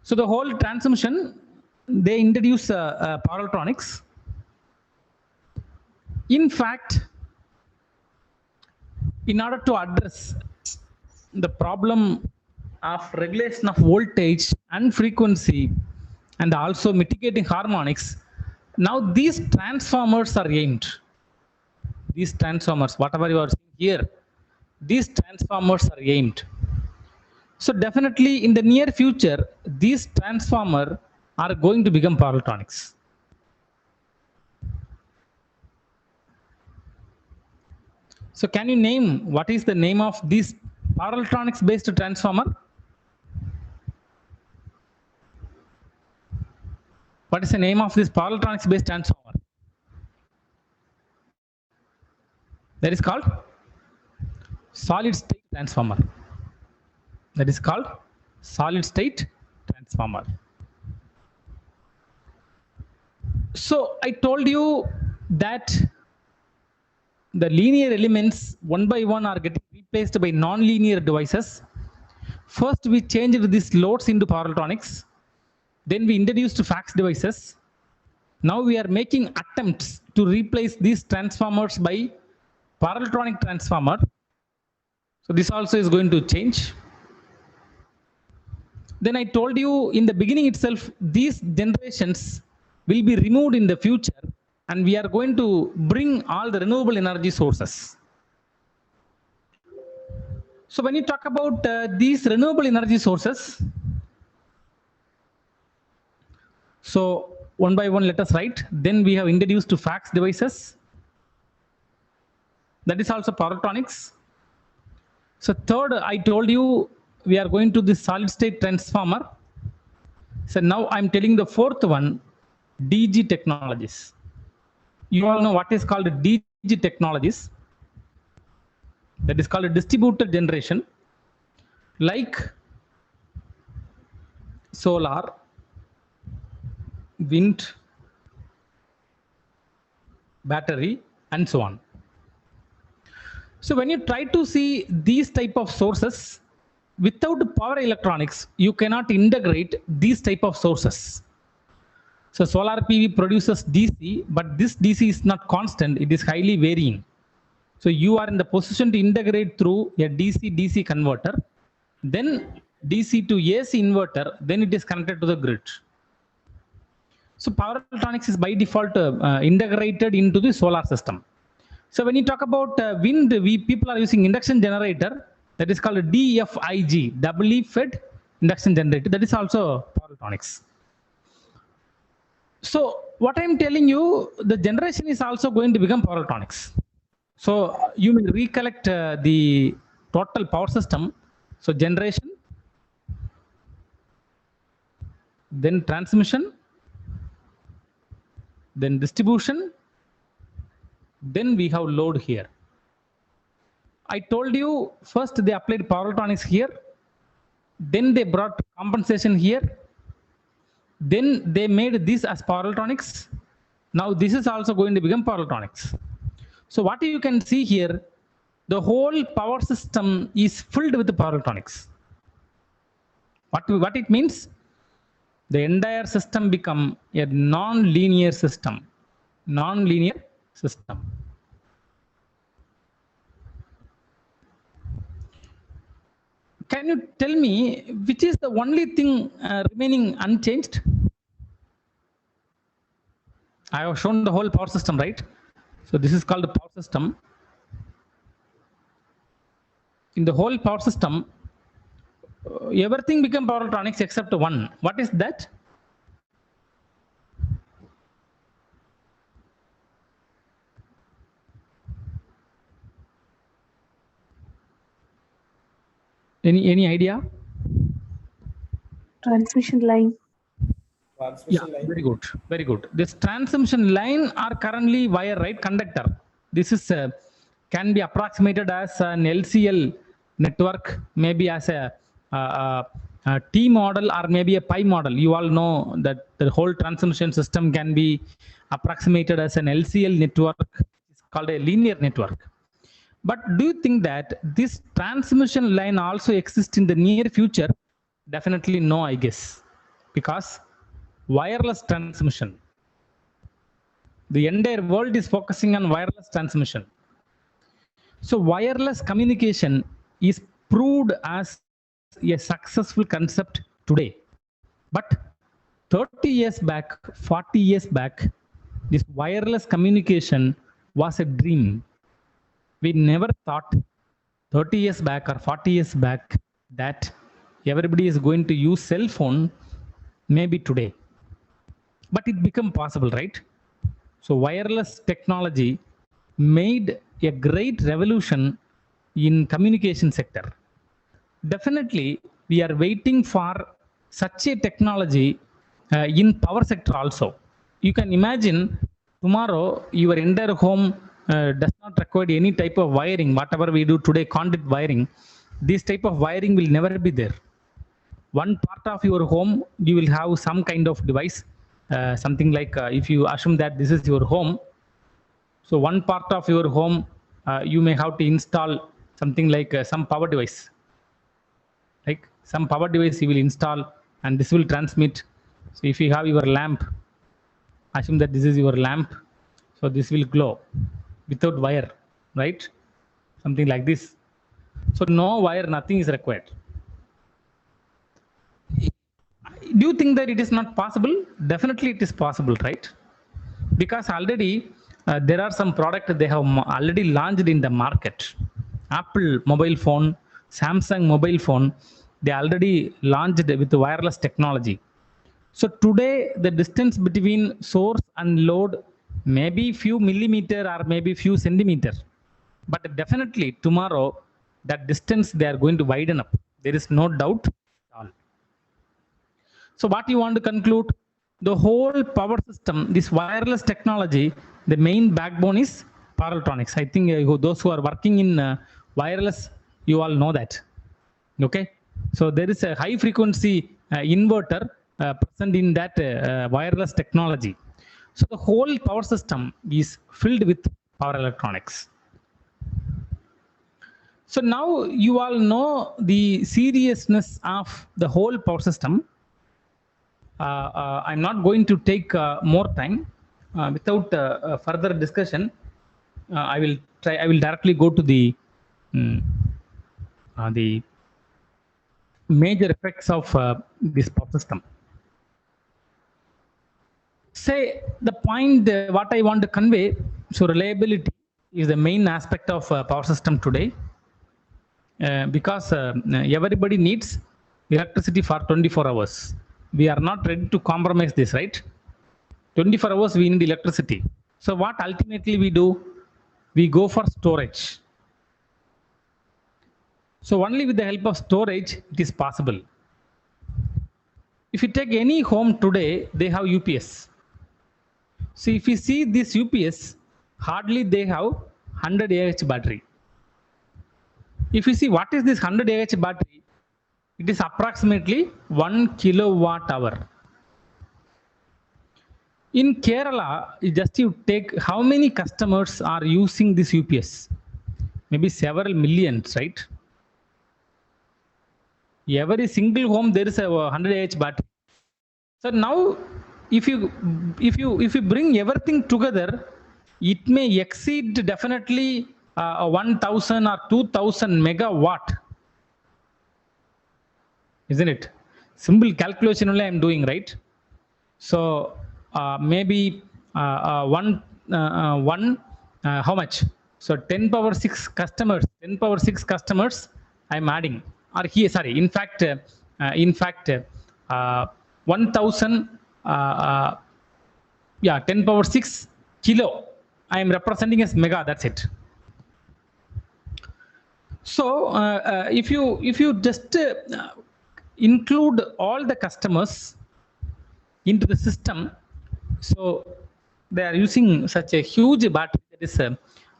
So the whole transmission, they introduce power electronics. In fact, in order to address the problem of regulation of voltage and frequency and also mitigating harmonics, now these transformers are aimed. These transformers, whatever you are seeing here, these transformers are aimed. So definitely in the near future, these transformers are going to become power electronics. So can you name what is the name of this power electronics based transformer? What is the name of this power electronics based transformer? That is called solid state transformer. That is called solid state transformer. So I told you that the linear elements one by one are getting replaced by non-linear devices. First, we changed these loads into power electronics. Then we introduced FACTS devices. Now we are making attempts to replace these transformers by power electronic transformer. So this also is going to change. Then I told you in the beginning itself, these generations will be removed in the future, and we are going to bring all the renewable energy sources. So when you talk about these renewable energy sources, so one by one let us write. Then we have introduced to FACTS devices. That is also power electronics. So third, I told you we are going to this solid state transformer. So now I'm telling the fourth one, DG technologies. You all know what is called DG technologies. That is called a distributed generation, like solar, wind, battery, and so on. So when you try to see these type of sources, without power electronics, you cannot integrate these type of sources. So solar PV produces DC, but this DC is not constant, it is highly varying. So you are in the position to integrate through a DC-DC converter, then DC to AC inverter, then it is connected to the grid. So power electronics is by default integrated into the solar system. So when you talk about wind, people are using induction generator, that is called DFIG, doubly fed induction generator. That is also power electronics. So what I'm telling you, the generation is also going to become power electronics. So you will recollect the total power system. So generation, then transmission, then distribution, then we have load here. I told you first they applied power electronics here, then they brought compensation here, then they made this as power electronics. Now this is also going to become power electronics. So what you can see here, the whole power system is filled with power electronics. What it means? The entire system become a non-linear system. Non-linear system. Can you tell me which is the only thing remaining unchanged? I have shown the whole power system, right? So this is called the power system. In the whole power system, everything become power electronics except one. What is that? Any idea? Transmission line. Yeah, Transmission line. very good, very good. This transmission line are currently wire, right? Conductor. This is can be approximated as an LCL network, maybe as a T model or maybe a pi model. You all know that the whole transmission system can be approximated as an LCL network. It's called a linear network. But do you think that this transmission line also exists in the near future? Definitely no, I guess, because wireless transmission. The entire world is focusing on wireless transmission. So wireless communication is proved as a successful concept today. But 30 years back, 40 years back, this wireless communication was a dream. We never thought 30 years back or 40 years back that everybody is going to use cell phone maybe today. But it became possible, right? So wireless technology made a great revolution in communication sector. Definitely, we are waiting for such a technology in power sector also. You can imagine tomorrow your entire home does not require any type of wiring. Whatever we do today, conduit wiring, this type of wiring will never be there. One part of your home, you will have some kind of device, something like if you assume that this is your home, so one part of your home, you may have to install something like some power device. Like some power device you will install and this will transmit. So if you have your lamp, assume that this is your lamp, so this will glow without wire, right? Something like this. So no wire, nothing is required. Do you think that it is not possible? Definitely it is possible, right? Because already there are some products they have already launched in the market. Apple mobile phone, Samsung mobile phone, they already launched with wireless technology. So today the distance between source and load may be few millimeter or maybe few centimeter, but definitely tomorrow that distance they are going to widen up. There is no doubt at all. So what you want to conclude? The whole power system, this wireless technology, the main backbone is power electronics. I think those who are working in wireless, you all know that. Okay. So there is a high frequency inverter present in that wireless technology. So the whole power system is filled with power electronics. So now you all know the seriousness of the whole power system. I'm not going to take more time. Without further discussion, I will directly go to the major effects of this power system. Say the point what I want to convey. So reliability is the main aspect of power system today, because everybody needs electricity for 24 hours. We are not ready to compromise this, right? 24 hours we need electricity. So what ultimately we do? We go for storage. So only with the help of storage it is possible. If you take any home today, they have UPS. So if you see this UPS, hardly they have 100 Ah battery. If you see what is this 100 Ah battery, it is approximately 1 kilowatt hour. In Kerala, just you take how many customers are using this UPS? Maybe several millions, right? Every single home there is a 100 Ah battery. So now, if you bring everything together, it may exceed definitely 1,000 or 2,000 megawatt, isn't it? Simple calculation only I am doing, right? So maybe how much? So 10 power 6 customers, 10 power 6 customers I am adding. Or here, sorry, in fact, 1,000, 10 power 6 kilo. I am representing as mega, that's it. So if you just include all the customers into the system, so they are using such a huge battery, that is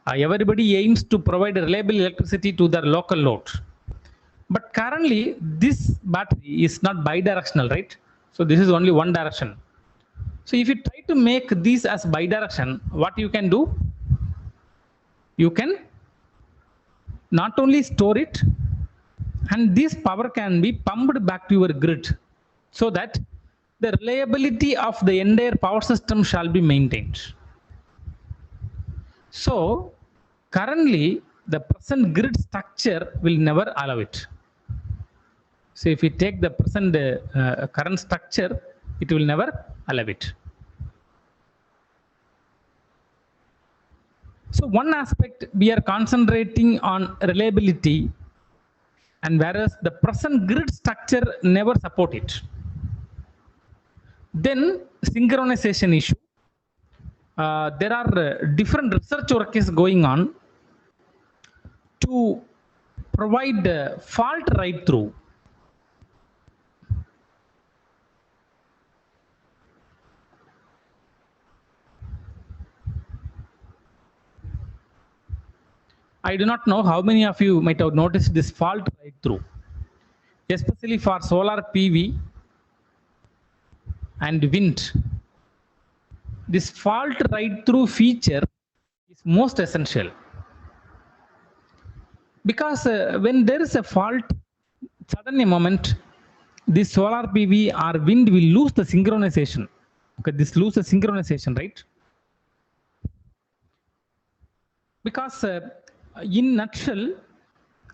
everybody aims to provide reliable electricity to their local load. But currently this battery is not bidirectional, right? So this is only one direction. So if you try to make these as bidirection, what you can do? You can not only store it, and this power can be pumped back to your grid, so that the reliability of the entire power system shall be maintained. So currently the present grid structure will never allow it. So if we take the present current structure, it will never allow it. So one aspect we are concentrating on reliability, and whereas the present grid structure never support it. Then synchronization issue. There are different research work is going on to provide fault right through. I do not know how many of you might have noticed this fault right through, especially for solar PV and wind. This fault right through feature is most essential, because when there is a fault, suddenly a moment, this solar PV or wind will lose the synchronization. Okay, this loses synchronization, right? Because in nutshell,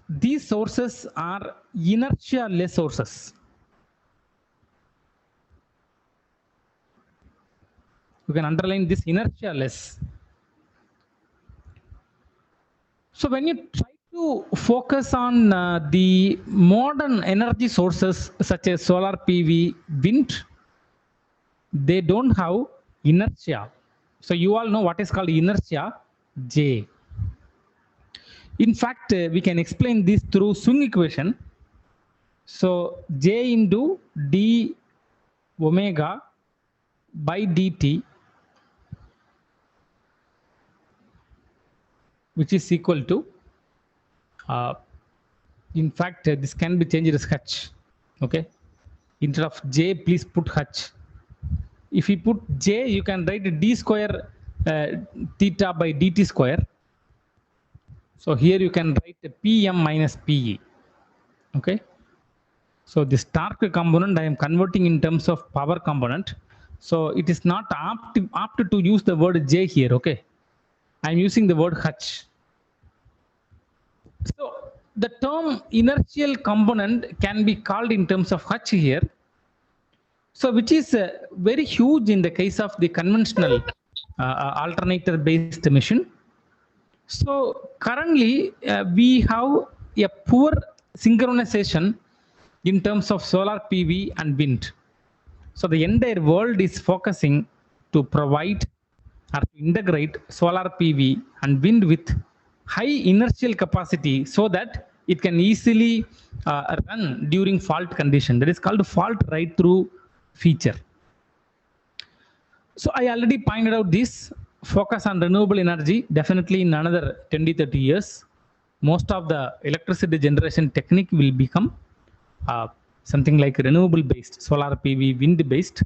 these sources are inertia-less sources. You can underline this, inertia-less. So when you try to focus on the modern energy sources such as solar PV, wind, they don't have inertia. So you all know what is called inertia, J. In fact, we can explain this through swing equation. So J into d omega by dt, which is equal to, in fact, this can be changed as H. Okay, instead of J, please put H. If you put J, you can write d square theta by dt square. So here you can write Pm minus Pe. Okay. So this torque component I am converting in terms of power component. So it is not apt to use the word J here. Okay. I am using the word H. So the term inertial component can be called in terms of H here. So which is very huge in the case of the conventional alternator based machine. So currently we have a poor synchronization in terms of solar PV and wind. So the entire world is focusing to provide or to integrate solar PV and wind with high inertial capacity, so that it can easily run during fault condition. That is called fault right through feature. So I already pointed out this. Focus on renewable energy. Definitely in another 20-30 years, most of the electricity generation technique will become something like renewable based, solar PV, wind based.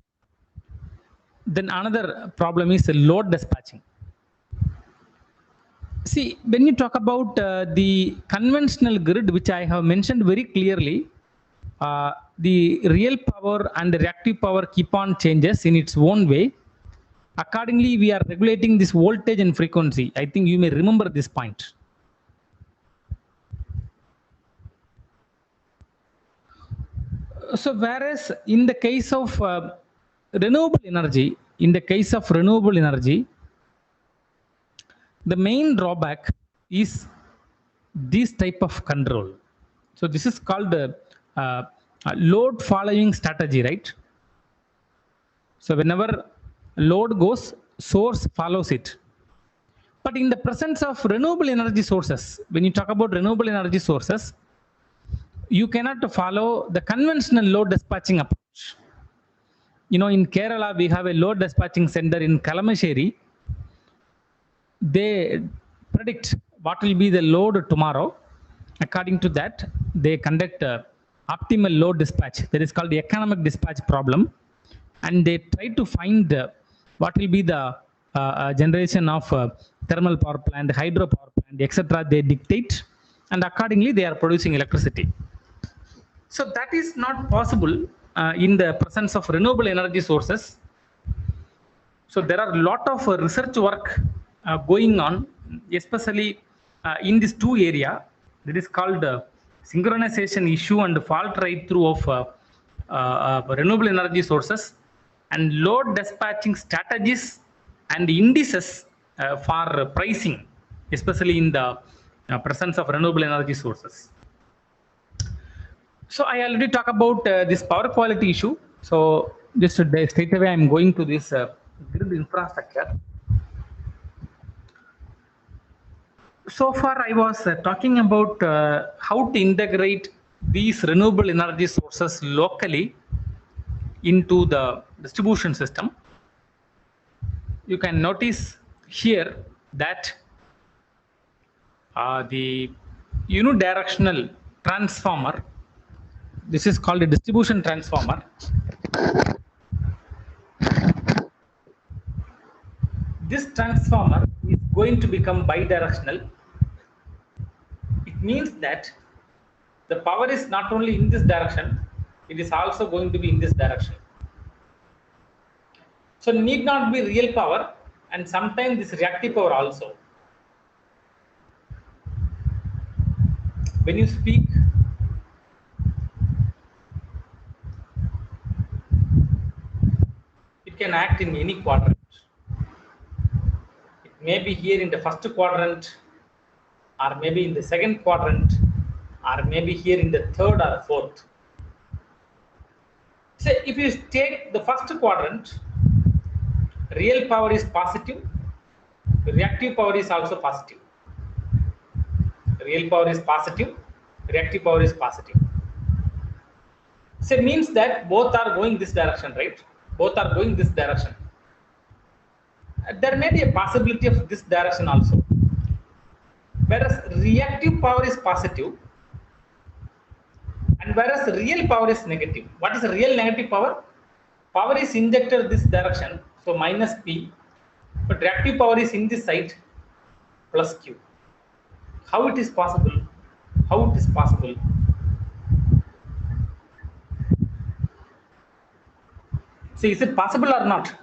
Then another problem is load dispatching. See, when you talk about the conventional grid, which I have mentioned very clearly, the real power and the reactive power keep on changes in its own way. Accordingly, we are regulating this voltage and frequency. I think you may remember this point. So whereas in the case of renewable energy, the main drawback is this type of control. So this is called load following strategy, right? So whenever load goes, source follows it. But in the presence of renewable energy sources, when you talk about renewable energy sources, you cannot follow the conventional load dispatching approach. You know, in Kerala, we have a load dispatching center in Kalamassery. They predict what will be the load tomorrow. According to that, they conduct optimal load dispatch. That is called the economic dispatch problem. And they try to find what will be the generation of thermal power plant, hydro power plant, etc. They dictate, and accordingly they are producing electricity. So that is not possible in the presence of renewable energy sources. So there are a lot of research work going on, especially in these two areas. That is called synchronization issue and fault right through of renewable energy sources, and load dispatching strategies and indices for pricing, especially in the presence of renewable energy sources. So I already talked about this power quality issue. So just straight away, I'm going to this grid infrastructure. So far, I was talking about how to integrate these renewable energy sources locally into the distribution system. You can notice here that the unidirectional transformer, this is called a distribution transformer. This transformer is going to become bidirectional. It means that the power is not only in this direction, it is also going to be in this direction. So need not be real power, and sometimes this reactive power also. When you speak, it can act in any quadrant. It may be here in the first quadrant, or maybe in the second quadrant, or maybe here in the third or fourth. So if you take the first quadrant, real power is positive, reactive power is also positive. Real power is positive, reactive power is positive. So it means that both are going this direction, right? Both are going this direction. There may be a possibility of this direction also. Whereas reactive power is positive, and whereas real power is negative. What is real negative power? Power is injected this direction, so minus P, but reactive power is in this side, plus Q. How it is possible? How it is possible? So is it possible or not?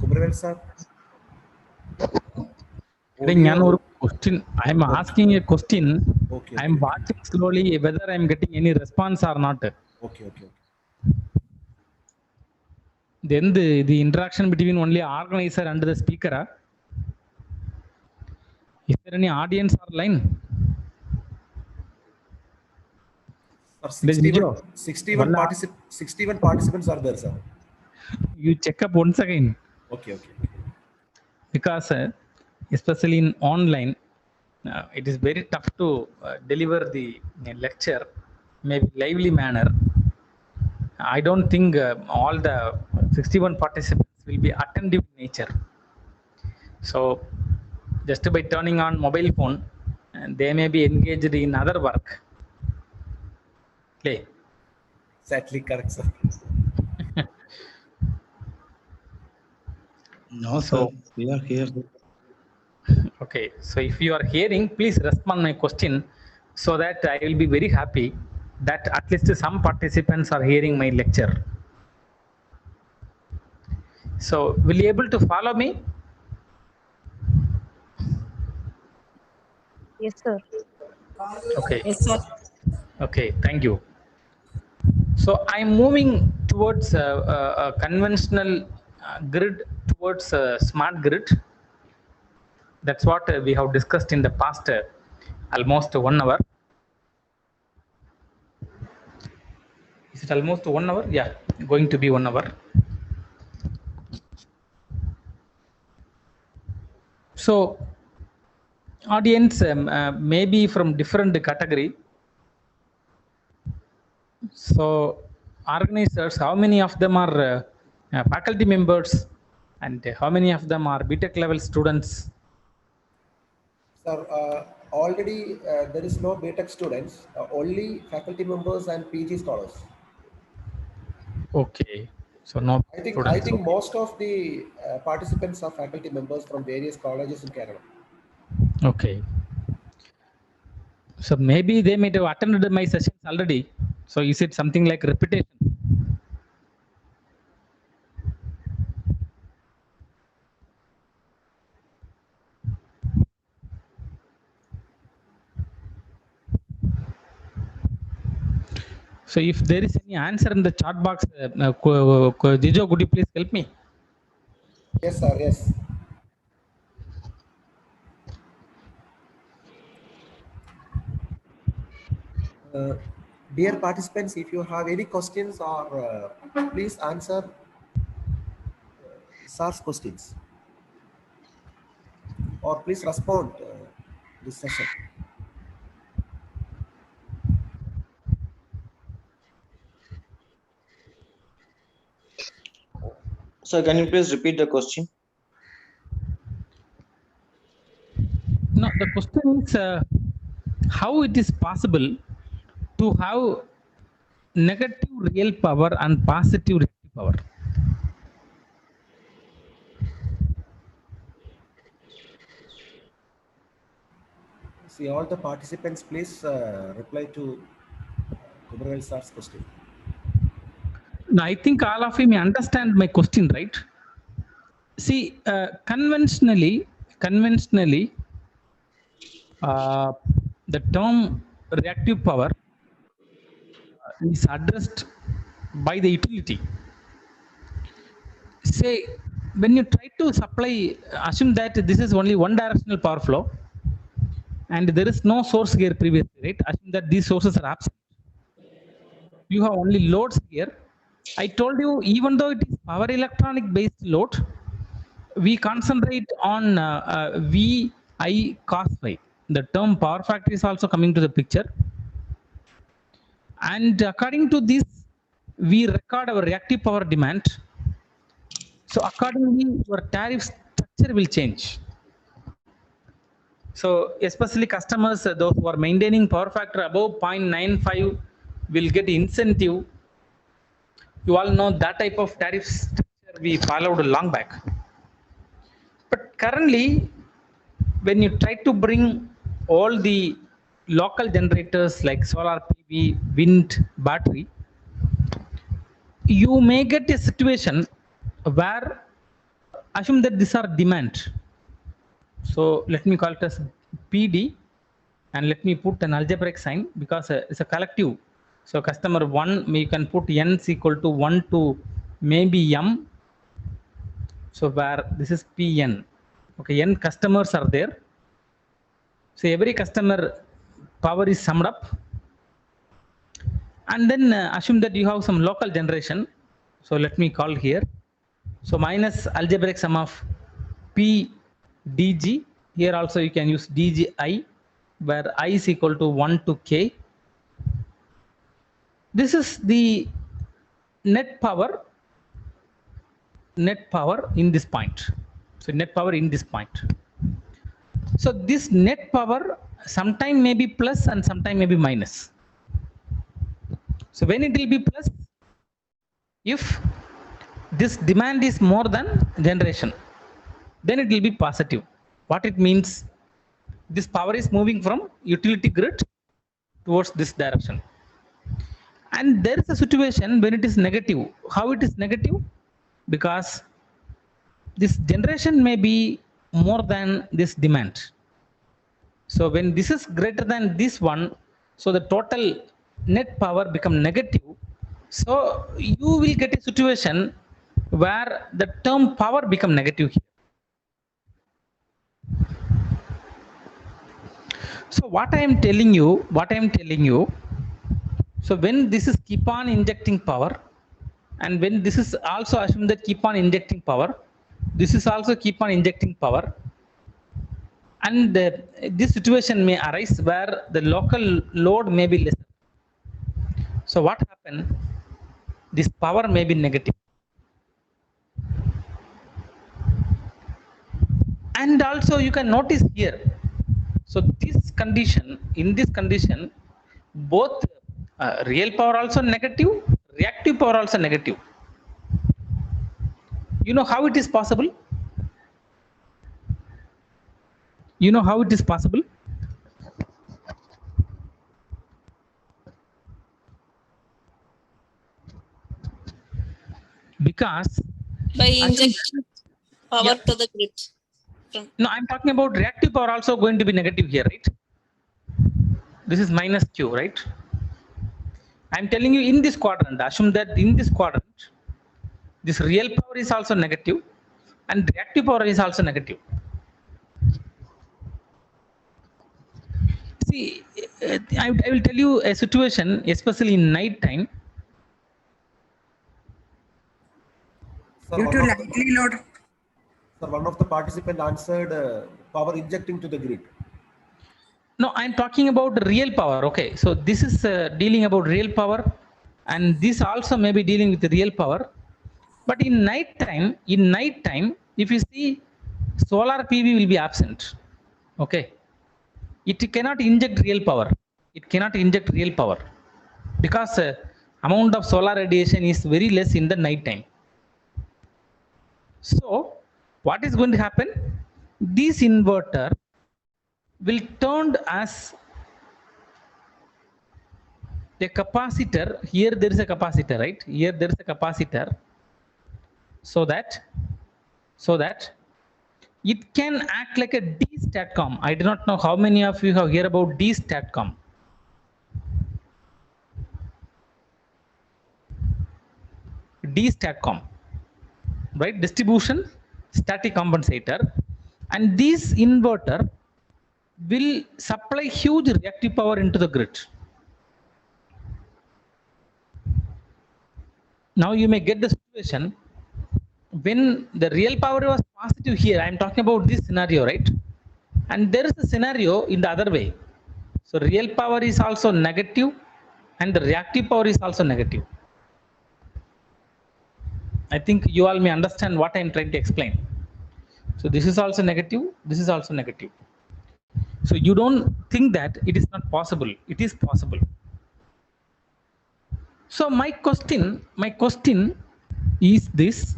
Kumaran sir. Question. I am asking a question. Okay. I am watching slowly whether I am getting any response or not. Okay. Then the interaction between only organizer and the speaker. Is there any audience or line? Sir, 61 participants are there, sir. You check up once again. Okay. Because especially in online, it is very tough to deliver the lecture maybe lively manner. I don't think all the 61 participants will be attentive in nature. So just by turning on mobile phone, they may be engaged in other work. Okay. Exactly correct, sir. No, sir. So, We are here. okay. So if you are hearing, please respond my question so that I will be very happy that at least some participants are hearing my lecture. So will you able to follow me? Yes, sir. Okay. Yes, sir. Okay. Thank you. So I'm moving towards a conventional grid towards a smart grid. That's what we have discussed in the past almost 1 hour. Is it almost 1 hour? Yeah, going to be 1 hour. So audience maybe from different category. So organizers, how many of them are faculty members and how many of them are BTech level students? Sir, already there is no BTech students, only faculty members and PG scholars. Okay, so no I students. think Okay. most of the participants are faculty members from various colleges in Kerala. Okay. So maybe they might have attended my sessions already. So is it something like repetition? So if there is any answer in the chat box, Jijo, could you please help me? Yes, sir. Yes. Dear participants, if you have any questions or please answer SARS questions or please respond this session. So can you please repeat the question? No, the question is how it is possible to have negative real power and positive reactive power. See, all the participants, please reply to Kumarvel sir's question. Now, I think all of you may understand my question, right? See, conventionally, the term reactive power is addressed by the utility. Say, when you try to supply, assume that this is only one directional power flow and there is no source here previously, right? Assume that these sources are absent. You have only loads here. I told you, even though it is power electronic based load, we concentrate on VI cos phi. The term power factor is also coming to the picture. And according to this, we record our reactive power demand. So accordingly, your tariff structure will change. So especially customers, those who are maintaining power factor above 0.95 will get incentive. You all know that type of tariff structure we followed long back. But currently, when you try to bring all the local generators like solar PV, wind, battery, you may get a situation where, assume that these are demand. So let me call it as PD and let me put an algebraic sign because it's a collective. So customer 1, we can put n is equal to 1 to maybe m. So where this is Pn. Okay, n customers are there. So every customer power is summed up. And then assume that you have some local generation. So let me call here. So minus algebraic sum of P dg. Here also you can use dgi, where I is equal to 1 to k. This is the net power in this point. So net power in this point. So this net power sometime may be plus and sometime may be minus. So when it will be plus, if this demand is more than generation. then it will be positive. What it means? This power is moving from utility grid towards this direction. And there is a situation when it is negative. How it is negative? Because this generation may be more than this demand. So when this is greater than this one, so the total net power become negative. So you will get a situation where the term power become negative here. So what I am telling you, so when this is keep on injecting power, and when this is also assume that keep on injecting power, this is also keep on injecting power, and this situation may arise where the local load may be lesser. So what happen? This power may be negative. And also you can notice here, so this condition, in this condition, both real power also negative, reactive power also negative. You know how it is possible? You know how it is possible? Because by injecting power to the grid. No, I'm talking about reactive power also going to be negative here, right? This is minus Q, right? I'm telling you in this quadrant, assume that in this quadrant, this real power is also negative and reactive power is also negative. See, I will tell you a situation, especially in night time. Due to likely load. Sir, one of the participants answered power injecting to the grid. No, I'm talking about real power. Okay, so this is dealing about real power, and this also may be dealing with the real power. But in night time, if you see, solar PV will be absent. Okay, it cannot inject real power. It cannot inject real power because amount of solar radiation is very less in the night time. So what is going to happen? This inverter will turn as a capacitor. Here there is a capacitor, right? Here there is a capacitor, so that it can act like a D-STATCOM. I do not know how many of you have heard about D-STATCOM. D-STATCOM, right? Distribution static compensator, and this inverter will supply huge reactive power into the grid. Now you may get the situation when the real power was positive here. I am talking about this scenario, right? And there is a scenario in the other way. So real power is also negative and the reactive power is also negative. I think you all may understand what I am trying to explain. So this is also negative, this is also negative. So you don't think that it is not possible. It is possible. So my question is this.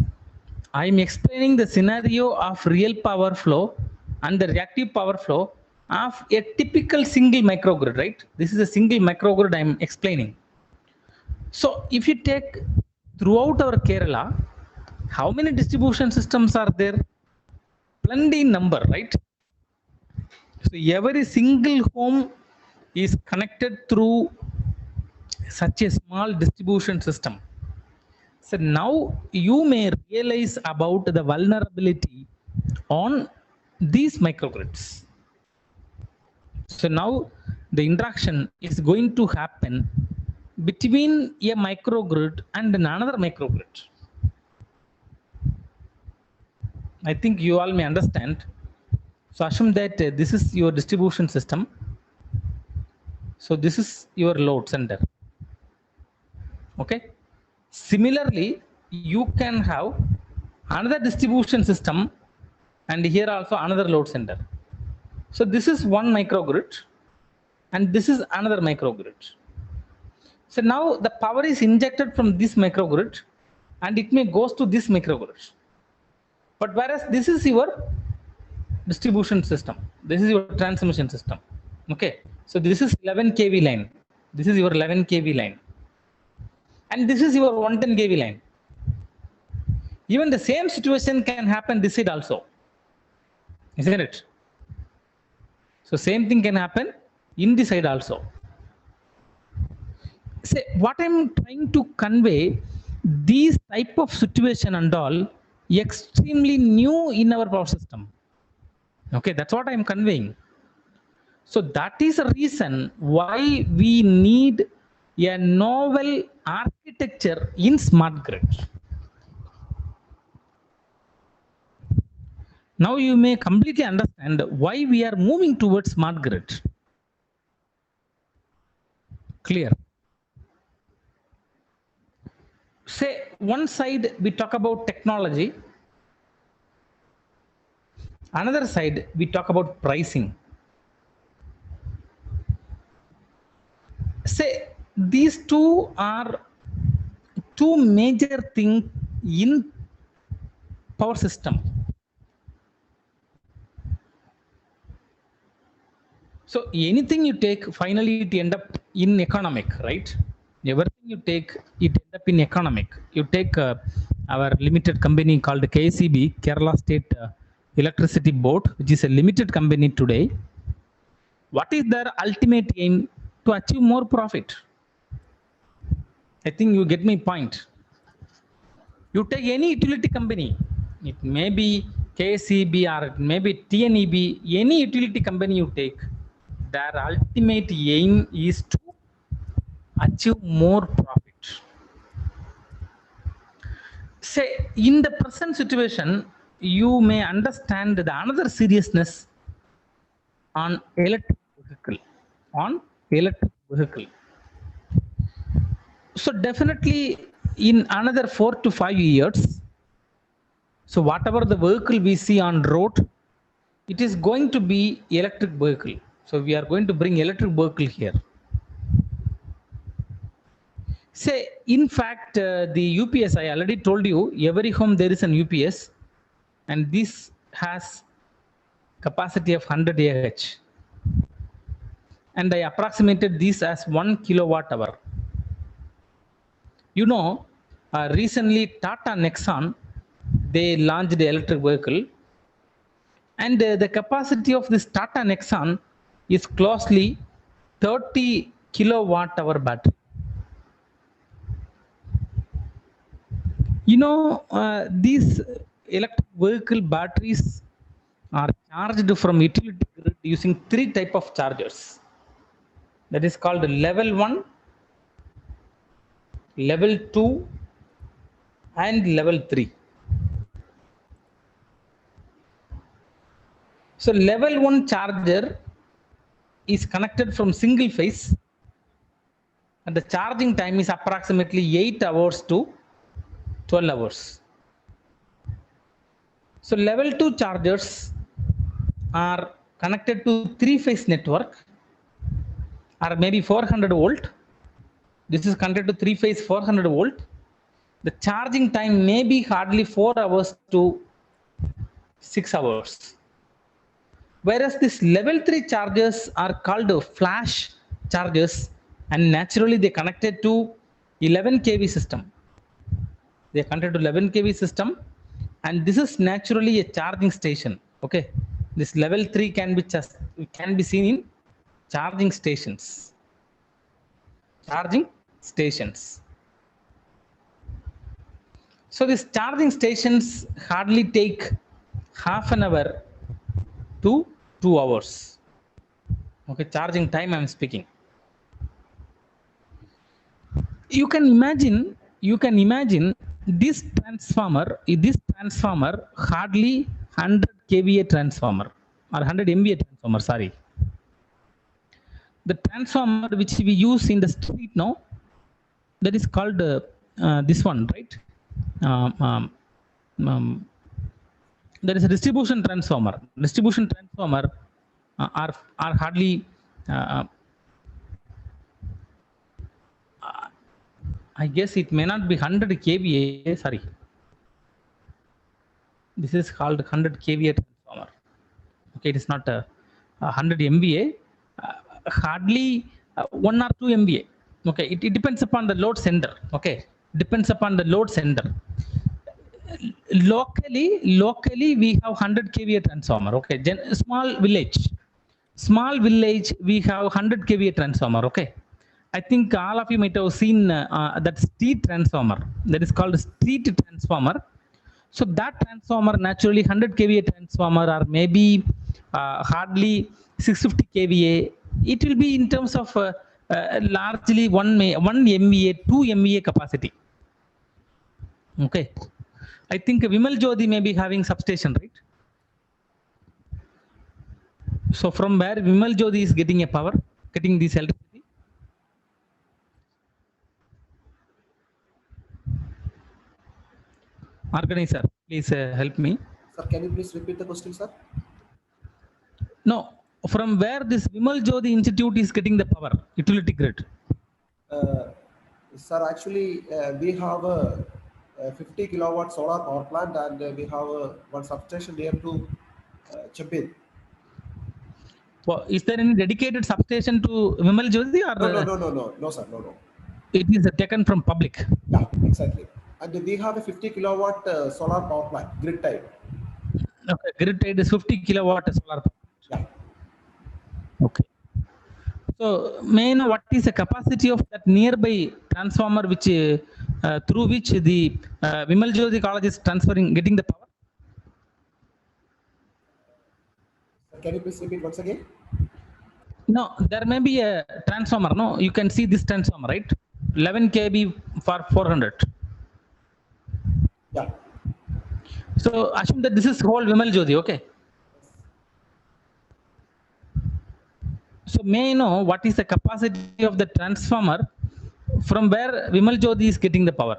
I am explaining the scenario of real power flow and the reactive power flow of a typical single microgrid, right? This is a single microgrid I am explaining. So if you take throughout our Kerala, how many distribution systems are there? Plenty number, right? So every single home is connected through such a small distribution system. So now you may realize about the vulnerability on these microgrids. So now the interaction is going to happen between a microgrid and another microgrid. I think you all may understand. So assume that this is your distribution system. So this is your load center. Okay. Similarly, you can have another distribution system and here also another load center. So this is one microgrid and this is another microgrid. So now the power is injected from this microgrid and it may goes to this microgrid. But whereas this is your distribution system, this is your transmission system. Okay, so this is 11 kV line, this is your 11 kV line, and this is your 110 kV line. Even the same situation can happen this side also, isn't it? So same thing can happen in this side also. Say what I'm trying to convey, these type of situation and all extremely new in our power system. Okay, that's what I'm conveying. So that is a reason why we need a novel architecture in smart grid. Now you may completely understand why we are moving towards smart grid. Clear? Say one side we talk about technology, another side we talk about pricing. Say these two are two major things in power system. So anything you take, finally it end up in economic, right? Everything you take, it end up in economic. You take our limited company called KCB, Kerala State Electricity Board, which is a limited company today. What is their ultimate aim? To achieve more profit. I think you get my point. You take any utility company, it may be KCB or it may be TNEB, any utility company you take, their ultimate aim is to achieve more profit. Say in the present situation, you may understand the another seriousness on electric vehicle. So definitely in another 4 to 5 years, so whatever the vehicle we see on road, it is going to be electric vehicle. So we are going to bring electric vehicle here. Say in fact the UPS, I already told you, every home there is an UPS, and this has capacity of 100 AH, and I approximated this as 1 kilowatt hour. You know, recently Tata Nexon, they launched the electric vehicle, and the capacity of this Tata Nexon is closely 30 kilowatt hour battery. You know, these electric vehicle batteries are charged from utility grid using 3 type of chargers. That is called level 1, level 2, and level 3. So level 1 charger is connected from single phase, and the charging time is approximately 8 hours to 12 hours. So level 2 chargers are connected to 3-phase network, or maybe 400 volt. This is connected to 3-phase 400 volt. The charging time may be hardly 4 hours to 6 hours. Whereas this level 3 chargers are called flash chargers, and naturally they connected to 11 kV system. They are connected to 11 kV system, and this is naturally a charging station. Okay, this level 3 can be seen in charging stations. So these charging stations hardly take half an hour to 2 hours. Okay, charging time I'm speaking. You can imagine this transformer hardly 100 kVA transformer, or 100 MVA transformer, sorry. The transformer which we use in the street now, that is called this one, right? There is a distribution transformer. Distribution transformer are hardly I guess it may not be 100 kVA, sorry. This is called 100 kVA transformer. Okay, it is not a 100 MVA, hardly 1 or 2 MVA. Okay, it depends upon the load sender. Okay, depends upon the load sender. Locally we have 100 kVA transformer. Okay, small village we have 100 kVA transformer. Okay, I think all of you might have seen that street transformer, that is called street transformer. So that transformer, naturally 100 kVA transformer, or maybe hardly 650 kVA, it will be in terms of largely 1 MVA, 2 MVA capacity. Okay, I think Vimal Jyoti may be having substation, right? So from where Vimal Jyoti is getting a power, getting this electricity? Organizer, please help me. Sir, can you please repeat the question, sir? No, from where this Vimal Jyoti Institute is getting the power, utility grid? Sir, actually, we have a 50 kilowatt solar power plant, and we have one substation near to Chapin. Well, is there any dedicated substation to Vimal Jyoti, or No, sir, no. it is taken from public? Yeah, exactly. And we have a 50 kilowatt solar power plant, grid tied. Okay, grid tied is 50 kilowatt solar power. Yeah. Okay. So may I know what is the capacity of that nearby transformer, which through which the Vimal Jyoti College is getting the power? Can you please repeat once again? No, there may be a transformer. No, you can see this transformer, right? 11 kV for 400. Yeah. So assume that this is whole Vimal Jyoti. Okay. So may I know what is the capacity of the transformer from where Vimal Jyoti is getting the power?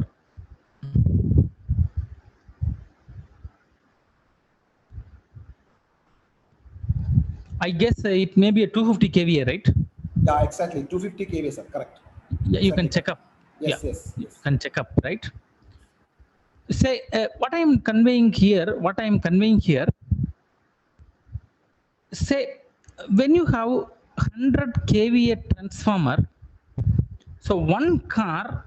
I guess it may be a 250 kVA, right? Yeah, exactly. 250 kVA, sir. Correct. Yeah, you Exactly. can check up. Yes, Yeah, yes. you can check up, right? Say what I am conveying here. Say when you have 100 kVA transformer, so one car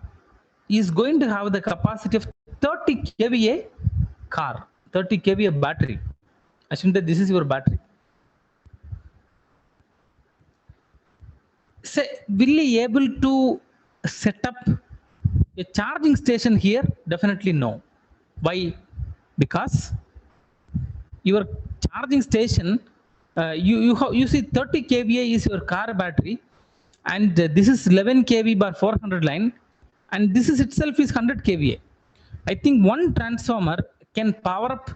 is going to have the capacity of 30 kVA car, 30 kVA battery. Assume that this is your battery. Say, will you able to set up a charging station here? Definitely no. Why? Because your charging station, you see 30 kVA is your car battery, and this is 11 kV bar 400 line, and this is itself is 100 kVA. I think one transformer can power up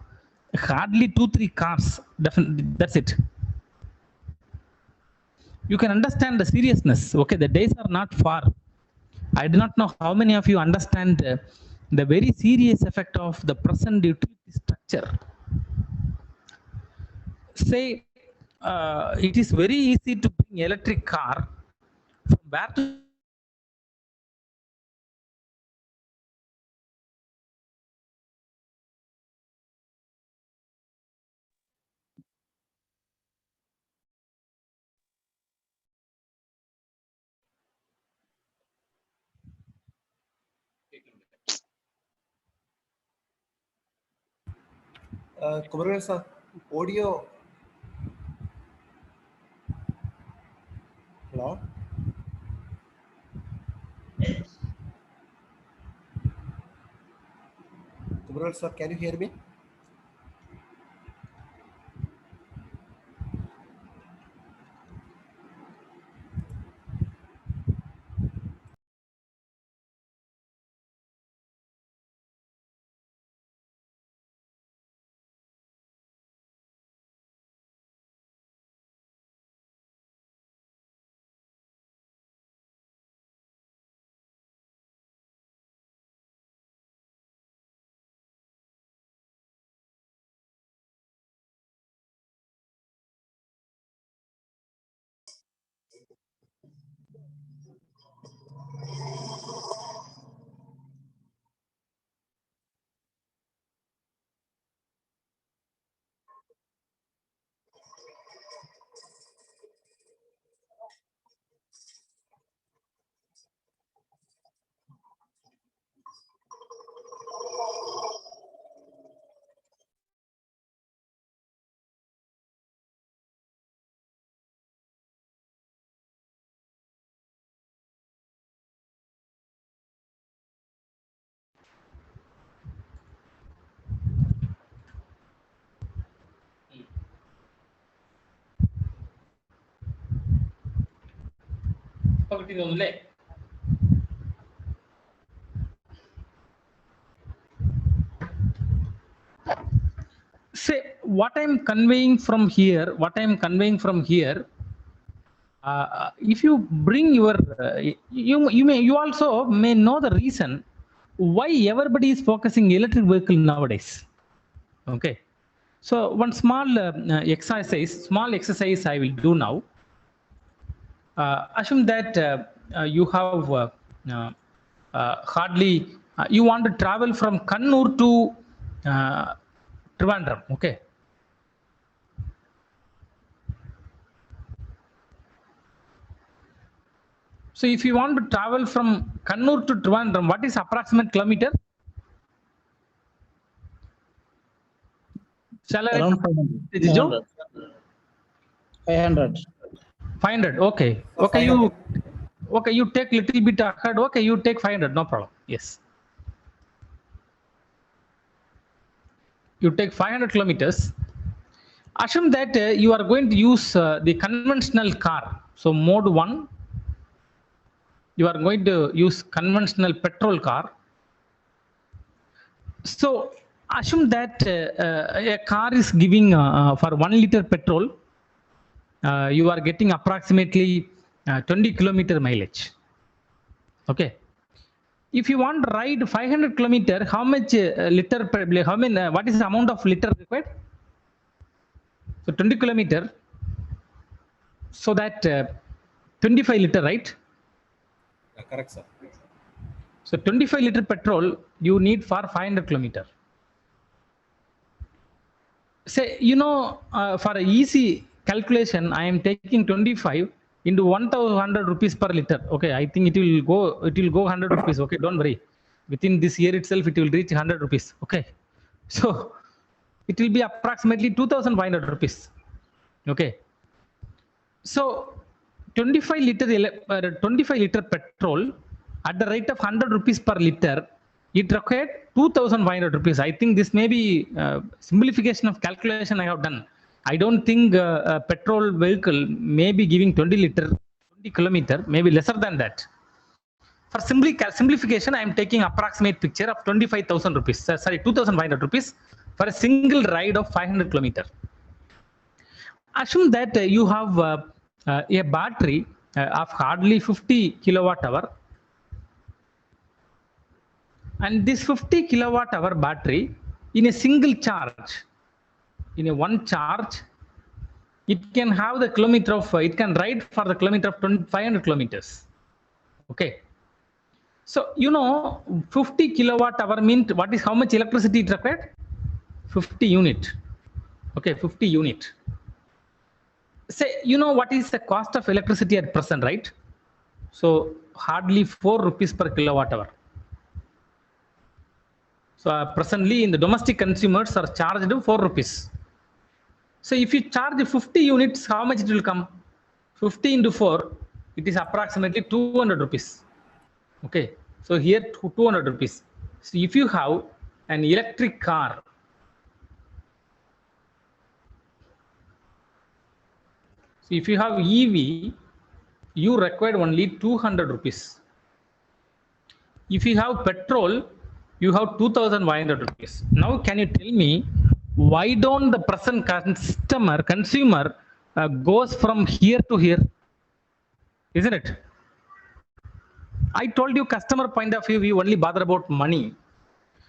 hardly 2-3 cars. Definitely, that's it. You can understand the seriousness. Okay, the days are not far. I do not know how many of you understand the very serious effect of the present utility structure. Say it is very easy to bring electric car from where to Kumaran sir, audio. Hello? Kumaran sir, can you hear me? Say what I'm conveying from here, if you bring your, you also may know the reason why everybody is focusing electric vehicle nowadays. Okay, so one small exercise I will do now. Assume that you have hardly you want to travel from Kannur to Trivandrum. Okay. So if you want to travel from Kannur to Trivandrum, what is approximate kilometer? Shall I Around 500. 500. 500. Okay. So Okay. 500. You take little bit ahead. Okay. You take 500. No problem. Yes. You take 500 kilometers. Assume that you are going to use the conventional car. So mode 1, you are going to use conventional petrol car. So assume that a car is giving for 1 liter petrol, you are getting approximately 20 kilometer mileage. Okay. If you want to ride 500 kilometer, how much liter per, how many, what is the amount of liter required? So 20 kilometer, so that 25 liter, right? Correct, sir. So 25 liter petrol you need for 500 kilometer. Say, for an easy calculation, I am taking 25 into 1,100 rupees per liter. Okay, I think it will go 100 rupees. Okay, don't worry. Within this year itself, it will reach 100 rupees. Okay, so it will be approximately 2,500 rupees. Okay, so 25 liter petrol at the rate of 100 rupees per liter, it required 2,500 rupees. I think this may be simplification of calculation I have done. I don't think a petrol vehicle may be giving 20 kilometer, maybe lesser than that. For simplification, I am taking approximate picture of 25,000 rupees. Sorry, 2,500 rupees for a single ride of 500 kilometer. Assume that you have a battery of hardly 50 kilowatt hour, and this 50 kilowatt hour battery in a single charge, in a one charge, it can have the kilometer of, it can ride for the kilometer of 500 kilometers. Okay. So, 50 kilowatt hour means what is, how much electricity it required? 50 unit. Okay, 50 unit. Say, what is the cost of electricity at present, right? So hardly 4 rupees per kilowatt hour. So presently in the domestic consumers are charged 4 rupees. So if you charge 50 units, how much it will come? 50 into 4, it is approximately 200 rupees. Okay, so here 200 rupees. So if you have an electric car, so if you have EV, you require only 200 rupees. If you have petrol, you have 2,500 rupees. Now, can you tell me why don't the present consumer goes from here to here? Isn't it? I told you, customer point of view, we only bother about money.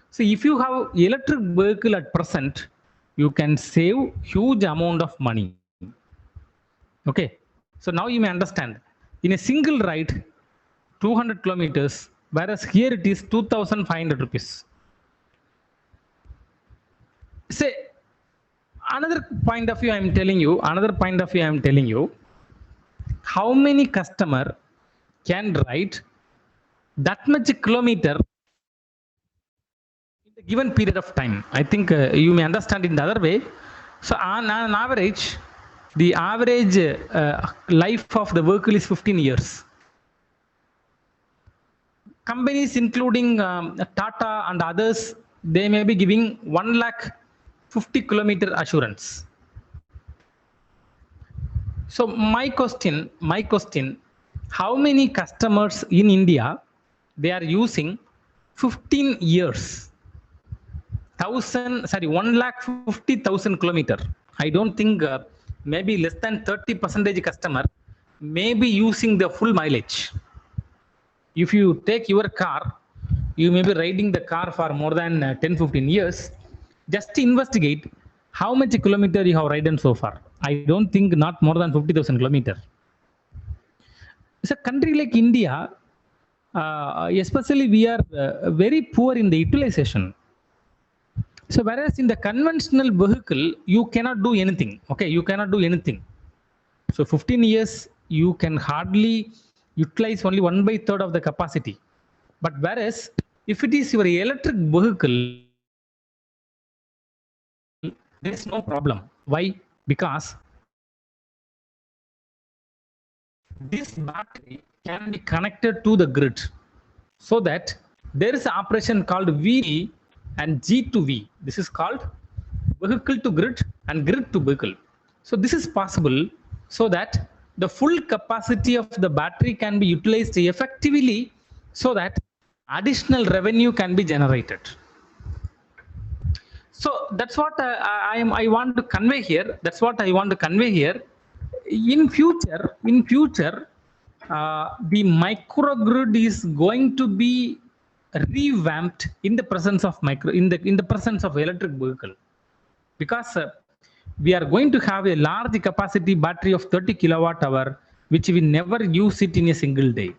So if you have electric vehicle at present, you can save huge amount of money. Okay. So now you may understand. In a single ride, 200 kilometers, whereas here it is 2,500 rupees. Say, another point of view I am telling you, how many customer can ride that much kilometer in a given period of time? I think you may understand in the other way. So on average, the average life of the vehicle is 15 years. Companies including Tata and others, they may be giving 150 kilometer assurance. So my question, how many customers in India they are using 15 years, 1,50,000 kilometer. I don't think maybe less than 30% customer may be using the full mileage. If you take your car, you may be riding the car for more than 10-15 years. Just investigate how much kilometer you have ridden so far. I don't think not more than 50,000 kilometer. It's a country like India, especially we are very poor in the utilization. So whereas in the conventional vehicle, you cannot do anything. Okay, you cannot do anything. So 15 years, you can hardly utilize only 1/3 of the capacity. But whereas if it is your electric vehicle, there is no problem. Why? Because this battery can be connected to the grid, so that there is an operation called VD and G2V. This is called vehicle to grid and grid to vehicle. So this is possible so that the full capacity of the battery can be utilized effectively, so that additional revenue can be generated. So that's what I want to convey here. That's what I want to convey here. In future, the microgrid is going to be revamped in the presence of in the presence of electric vehicle, because we are going to have a large capacity battery of 30 kilowatt hour, which we never use it in a single day.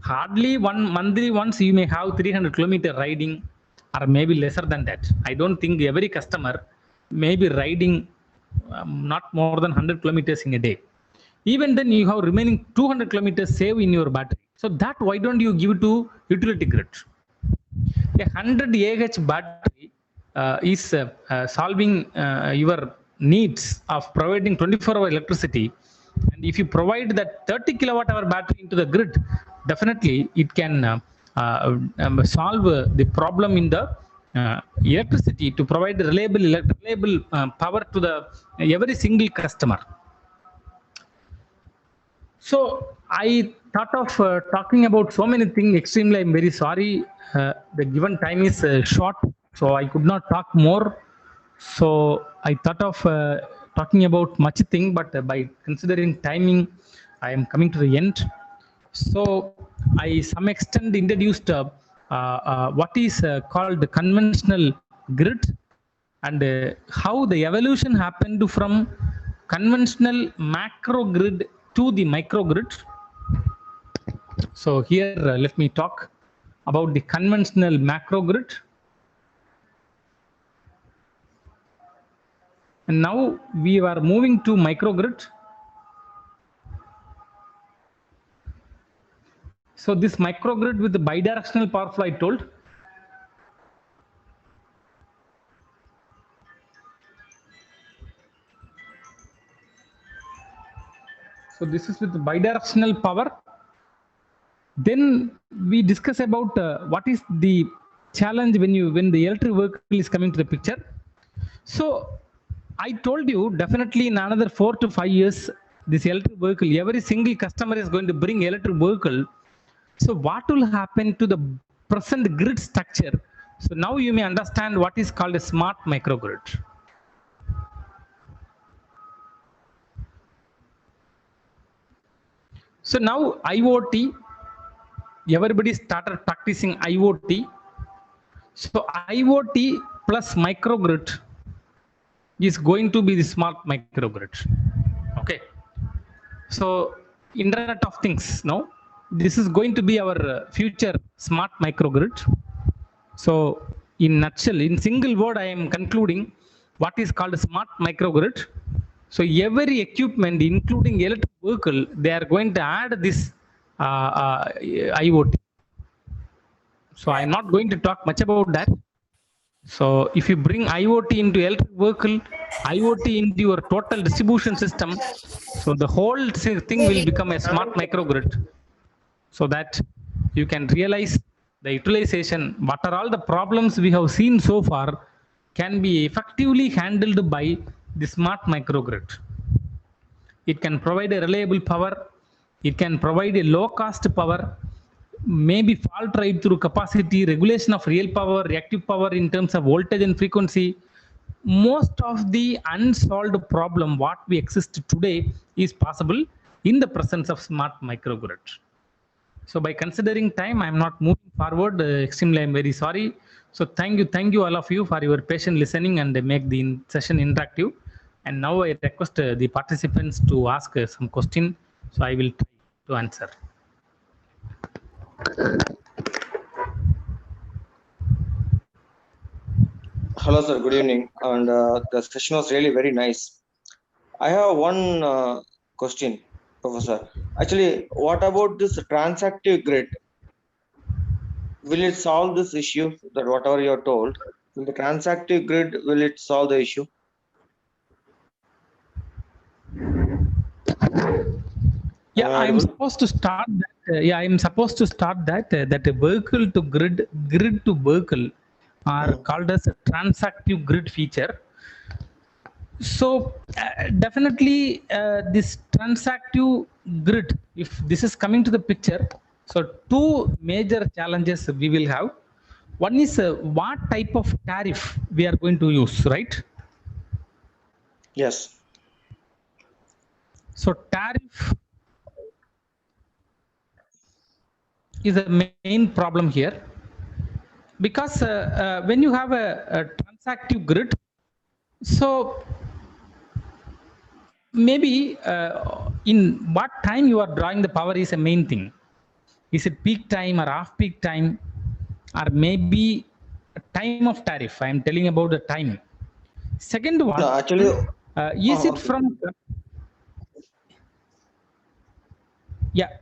Hardly monthly once you may have 300 kilometer riding, or maybe lesser than that. I don't think every customer may be riding not more than 100 kilometers in a day. Even then you have remaining 200 kilometers save in your battery. So that why don't you give it to utility grid? A 100 AH battery is solving your needs of providing 24-hour electricity. And if you provide that 30 kilowatt hour battery into the grid, definitely it can solve the problem in the electricity to provide reliable power to the every single customer. So I thought of talking about so many things. Extremely, I'm very sorry. The given time is short, so I could not talk more. So I thought of talking about much thing, but by considering timing, I am coming to the end. So I some extent introduced what is called the conventional grid, and how the evolution happened from conventional macro grid to the microgrid. So here let me talk about the conventional macro grid. And now we are moving to microgrid. So this microgrid with the bidirectional power flow I told. So this is with the bidirectional power. Then we discuss about what is the challenge when the electric vehicle is coming to the picture. So I told you definitely in another 4 to 5 years, this electric vehicle, every single customer is going to bring electric vehicle. So what will happen to the present grid structure? So now you may understand what is called a smart microgrid. So now IoT, everybody started practicing IoT. So IoT plus microgrid is going to be the smart microgrid. Okay. So Internet of Things, no? This is going to be our future smart microgrid. So in nutshell, in single word, I am concluding what is called a smart microgrid. So every equipment, including electric vehicle, they are going to add this IoT. So I am not going to talk much about that. So if you bring IoT into electric vehicle, IoT into your total distribution system, so the whole thing will become a smart microgrid, so that you can realize the utilization, what are all the problems we have seen so far can be effectively handled by the smart microgrid. It can provide a reliable power, It can provide a low cost power, maybe fault rate through capacity, regulation of real power, reactive power in terms of voltage and frequency. Most of the unsolved problem what we exist today is possible in the presence of smart microgrid. So by considering time, I'm not moving forward. Extremely, I'm very sorry. So thank you all of you for your patient listening and make the session interactive. And now I request the participants to ask some question. So I will try to answer. Hello, sir. Good evening. And the session was really very nice. I have one question, Professor. Actually, what about this transactive grid? Will it solve this issue that whatever you're told? Will the transactive grid, will it solve the issue? Yeah, I'm supposed to start that. I'm supposed to start that that a vehicle to grid to vehicle are called as a transactive grid feature. So definitely this transactive grid, if this is coming to the picture, so two major challenges we will have. One is what type of tariff we are going to use, right? Yes. So tariff is a main problem here, because when you have a transactive grid, so maybe in what time you are drawing the power is a main thing. Is it peak time or off peak time, or maybe a time of tariff? I am telling about the time. Second one, No, actually, is it okay. from yeah.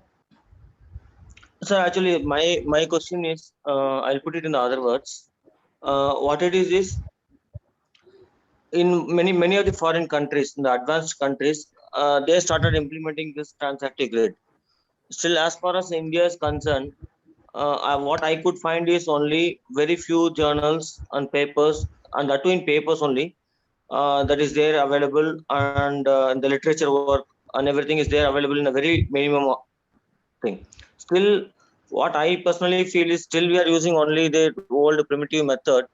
Sir, actually, my question is, I'll put it in other words. What it is in many of the foreign countries, in the advanced countries, they started implementing this transactive grid. Still, as far as India is concerned, what I could find is only very few journals and papers, and that too in papers only, that is there available, and the literature work and everything is there available in a very minimum thing. Still, what I personally feel is still we are using only the old primitive method.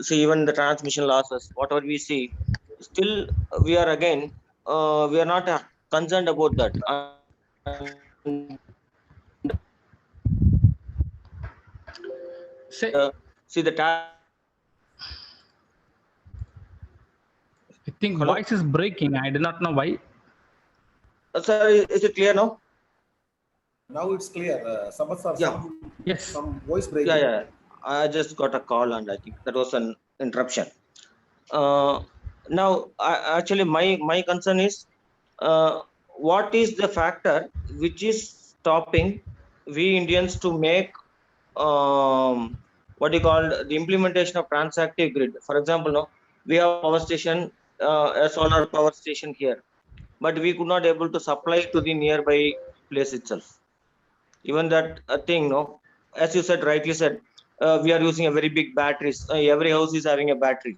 See, even the transmission losses, whatever we see, still we are again, we are not concerned about that. See the I think Hello? voice is breaking. I do not know why. Sir, is it clear now? Now it's clear. Yes. Some voice breaking. Yeah. I just got a call and I think that was an interruption. Now, actually, my concern is, what is the factor which is stopping we Indians to make what you call the implementation of transactive grid? For example, no, we have power station, a solar power station here, but we could not able to supply to the nearby place itself. Even that thing, no, as you said, rightly said, we are using a very big batteries. Every house is having a battery,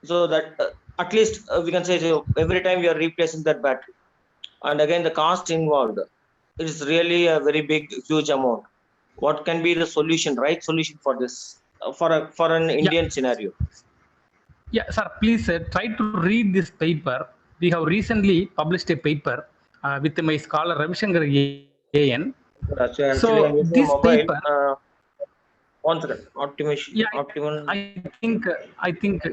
so that at least we can say, so every time we are replacing that battery, and again the cost involved is really a very big, huge amount. What can be the solution, right solution for this, for an Indian scenario? Yeah, sir, please try to read this paper. We have recently published a paper with my scholar Ravishankar AN. So actually, So I'm using this a mobile. paper, One second. Optimization. yeah, Optimal. I think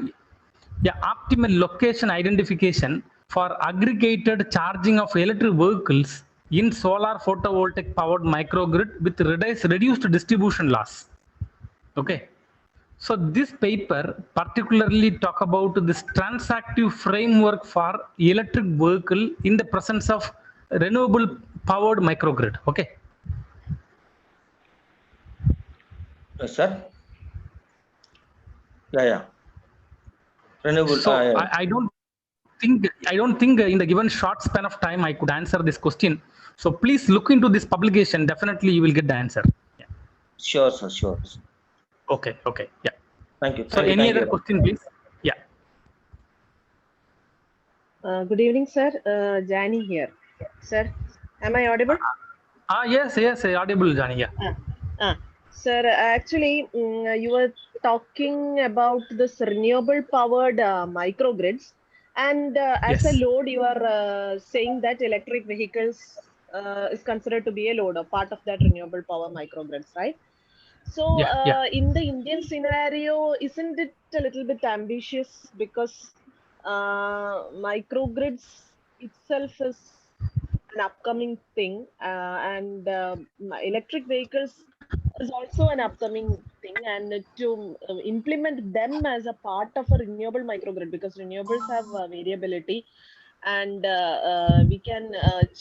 yeah, optimal location identification for aggregated charging of electric vehicles in solar photovoltaic powered microgrid with reduced distribution loss. Okay. So this paper particularly talk about this transactive framework for electric vehicle in the presence of renewable powered microgrid. Okay. Yes, sir. Yeah. Renewable. So Yeah. I don't think in the given short span of time I could answer this question. So please look into this publication. Definitely you will get the answer. Yeah. Sure, sir. Sure. Okay. Yeah. Thank you. So any other question, please? Yeah. Good evening, sir. Jani here. Sir, am I audible? Yes, audible, Johnny. Yeah. Sir, actually, you were talking about this renewable powered microgrids, and as a Yes. load, you are saying that electric vehicles is considered to be a load or part of that renewable power microgrids, right? So, Yeah. in the Indian scenario, isn't it a little bit ambitious because microgrids itself is an upcoming thing, and electric vehicles is also an upcoming thing, and to implement them as a part of a renewable microgrid, because renewables have variability, and we can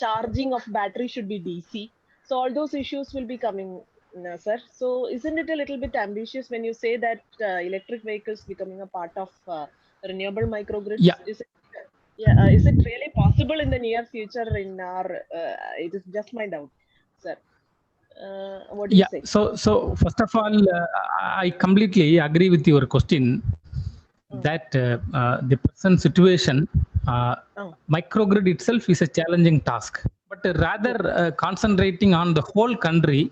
charging of battery should be DC. So all those issues will be coming, sir. So isn't it a little bit ambitious when you say that electric vehicles becoming a part of renewable microgrids? Yeah. Is it really possible in the near future? In our, it is just my doubt, sir. What do you Yeah. say? So first of all, I completely agree with your question that the present situation, microgrid itself is a challenging task. But rather concentrating on the whole country,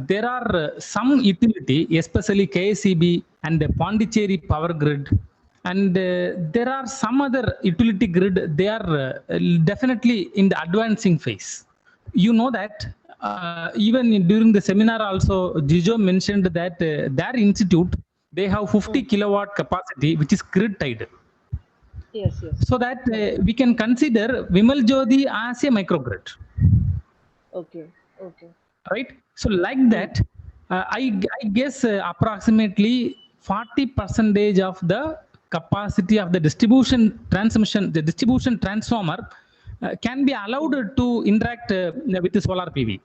there are some utility, especially KSEB and the Pondicherry power grid, and there are some other utility grid. They are definitely in the advancing phase. You know that even during the seminar also, Jijo mentioned that their institute, they have 50 kilowatt capacity, which is grid tied. Yes. So that we can consider Vimal Jyoti as a microgrid. Okay. Right. So like that, I guess approximately 40% of the capacity of the distribution transformer can be allowed to interact with the solar PV.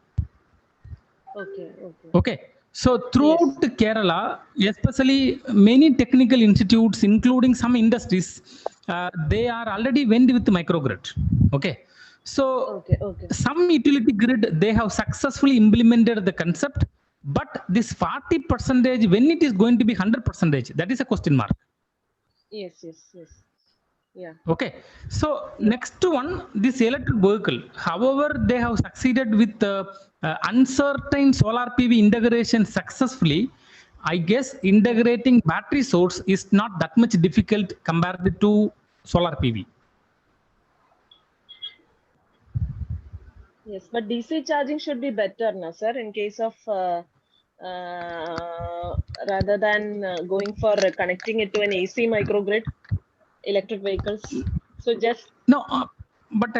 Okay. So throughout Kerala, especially many technical institutes, including some industries, they are already went with microgrid. Okay. So some utility grid, they have successfully implemented the concept, but this 40%, when it is going to be 100%, that is a question mark. Yes. Yeah. Okay. So next one, this electric vehicle. However, they have succeeded with uncertain solar PV integration successfully. I guess integrating battery source is not that much difficult compared to solar PV. Yes, but DC charging should be better, na sir, in case of rather than going for connecting it to an AC microgrid, electric vehicles. So just no, but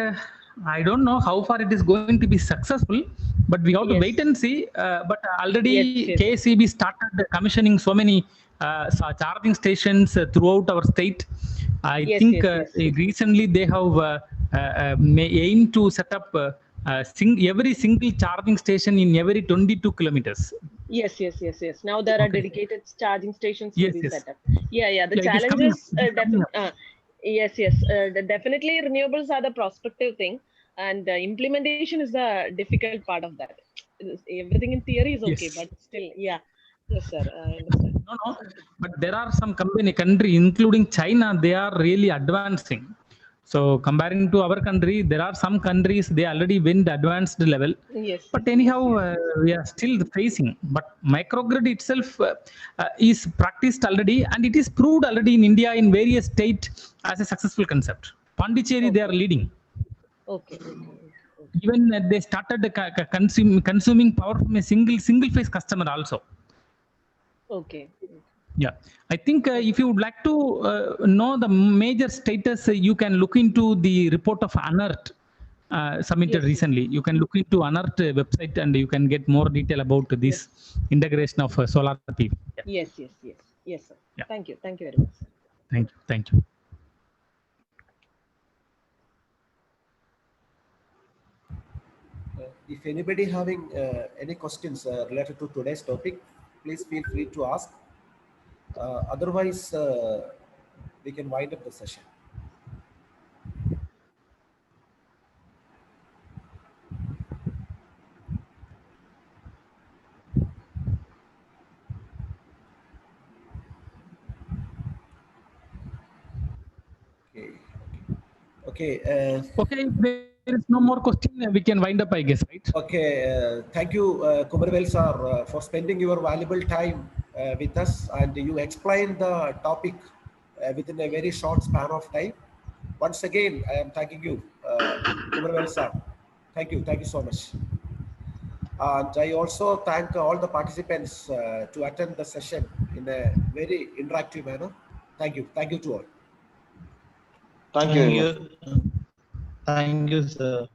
I don't know how far it is going to be successful. But we have to wait and see. But already KSEB started commissioning so many charging stations throughout our state. I think recently they have aimed to set up every single charging station in every 22 kilometers. Yes. Now there are dedicated charging stations to be set up. Yeah. The challenges definitely renewables are the prospective thing, and implementation is the difficult part of that. Everything in theory is okay, but still, yes, sir. I understand. No, but there are some country, including China, they are really advancing. So comparing to our country, there are some countries they already went advanced level. Yes. But anyhow, we are still facing. But microgrid itself is practiced already, and it is proved already in India in various states as a successful concept. Pondicherry, they are leading. Okay. Even they started consuming power from a single phase customer also. Okay. Yeah, I think if you would like to know the major status, you can look into the report of ANERT submitted recently. You can look into ANERT website and you can get more detail about this integration of solar PV. Yes, sir. Yeah. Thank you very much, sir. Thank you. If anybody having any questions related to today's topic, please feel free to ask. Otherwise, we can wind up the session. Okay. Okay, there is no more question, we can wind up, I guess, right? Okay, thank you, Kumarvel sir, for spending your valuable time with us, and you explained the topic within a very short span of time. Once again, I am thanking you, Kumarvel sir. Thank you so much. And I also thank all the participants to attend the session in a very interactive manner. Thank you to all. Thank you very much. Thank you, sir.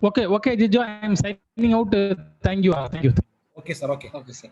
Okay, Jijo, I am signing out. Thank you. Thank you. Okay, sir. Okay. Okay, sir.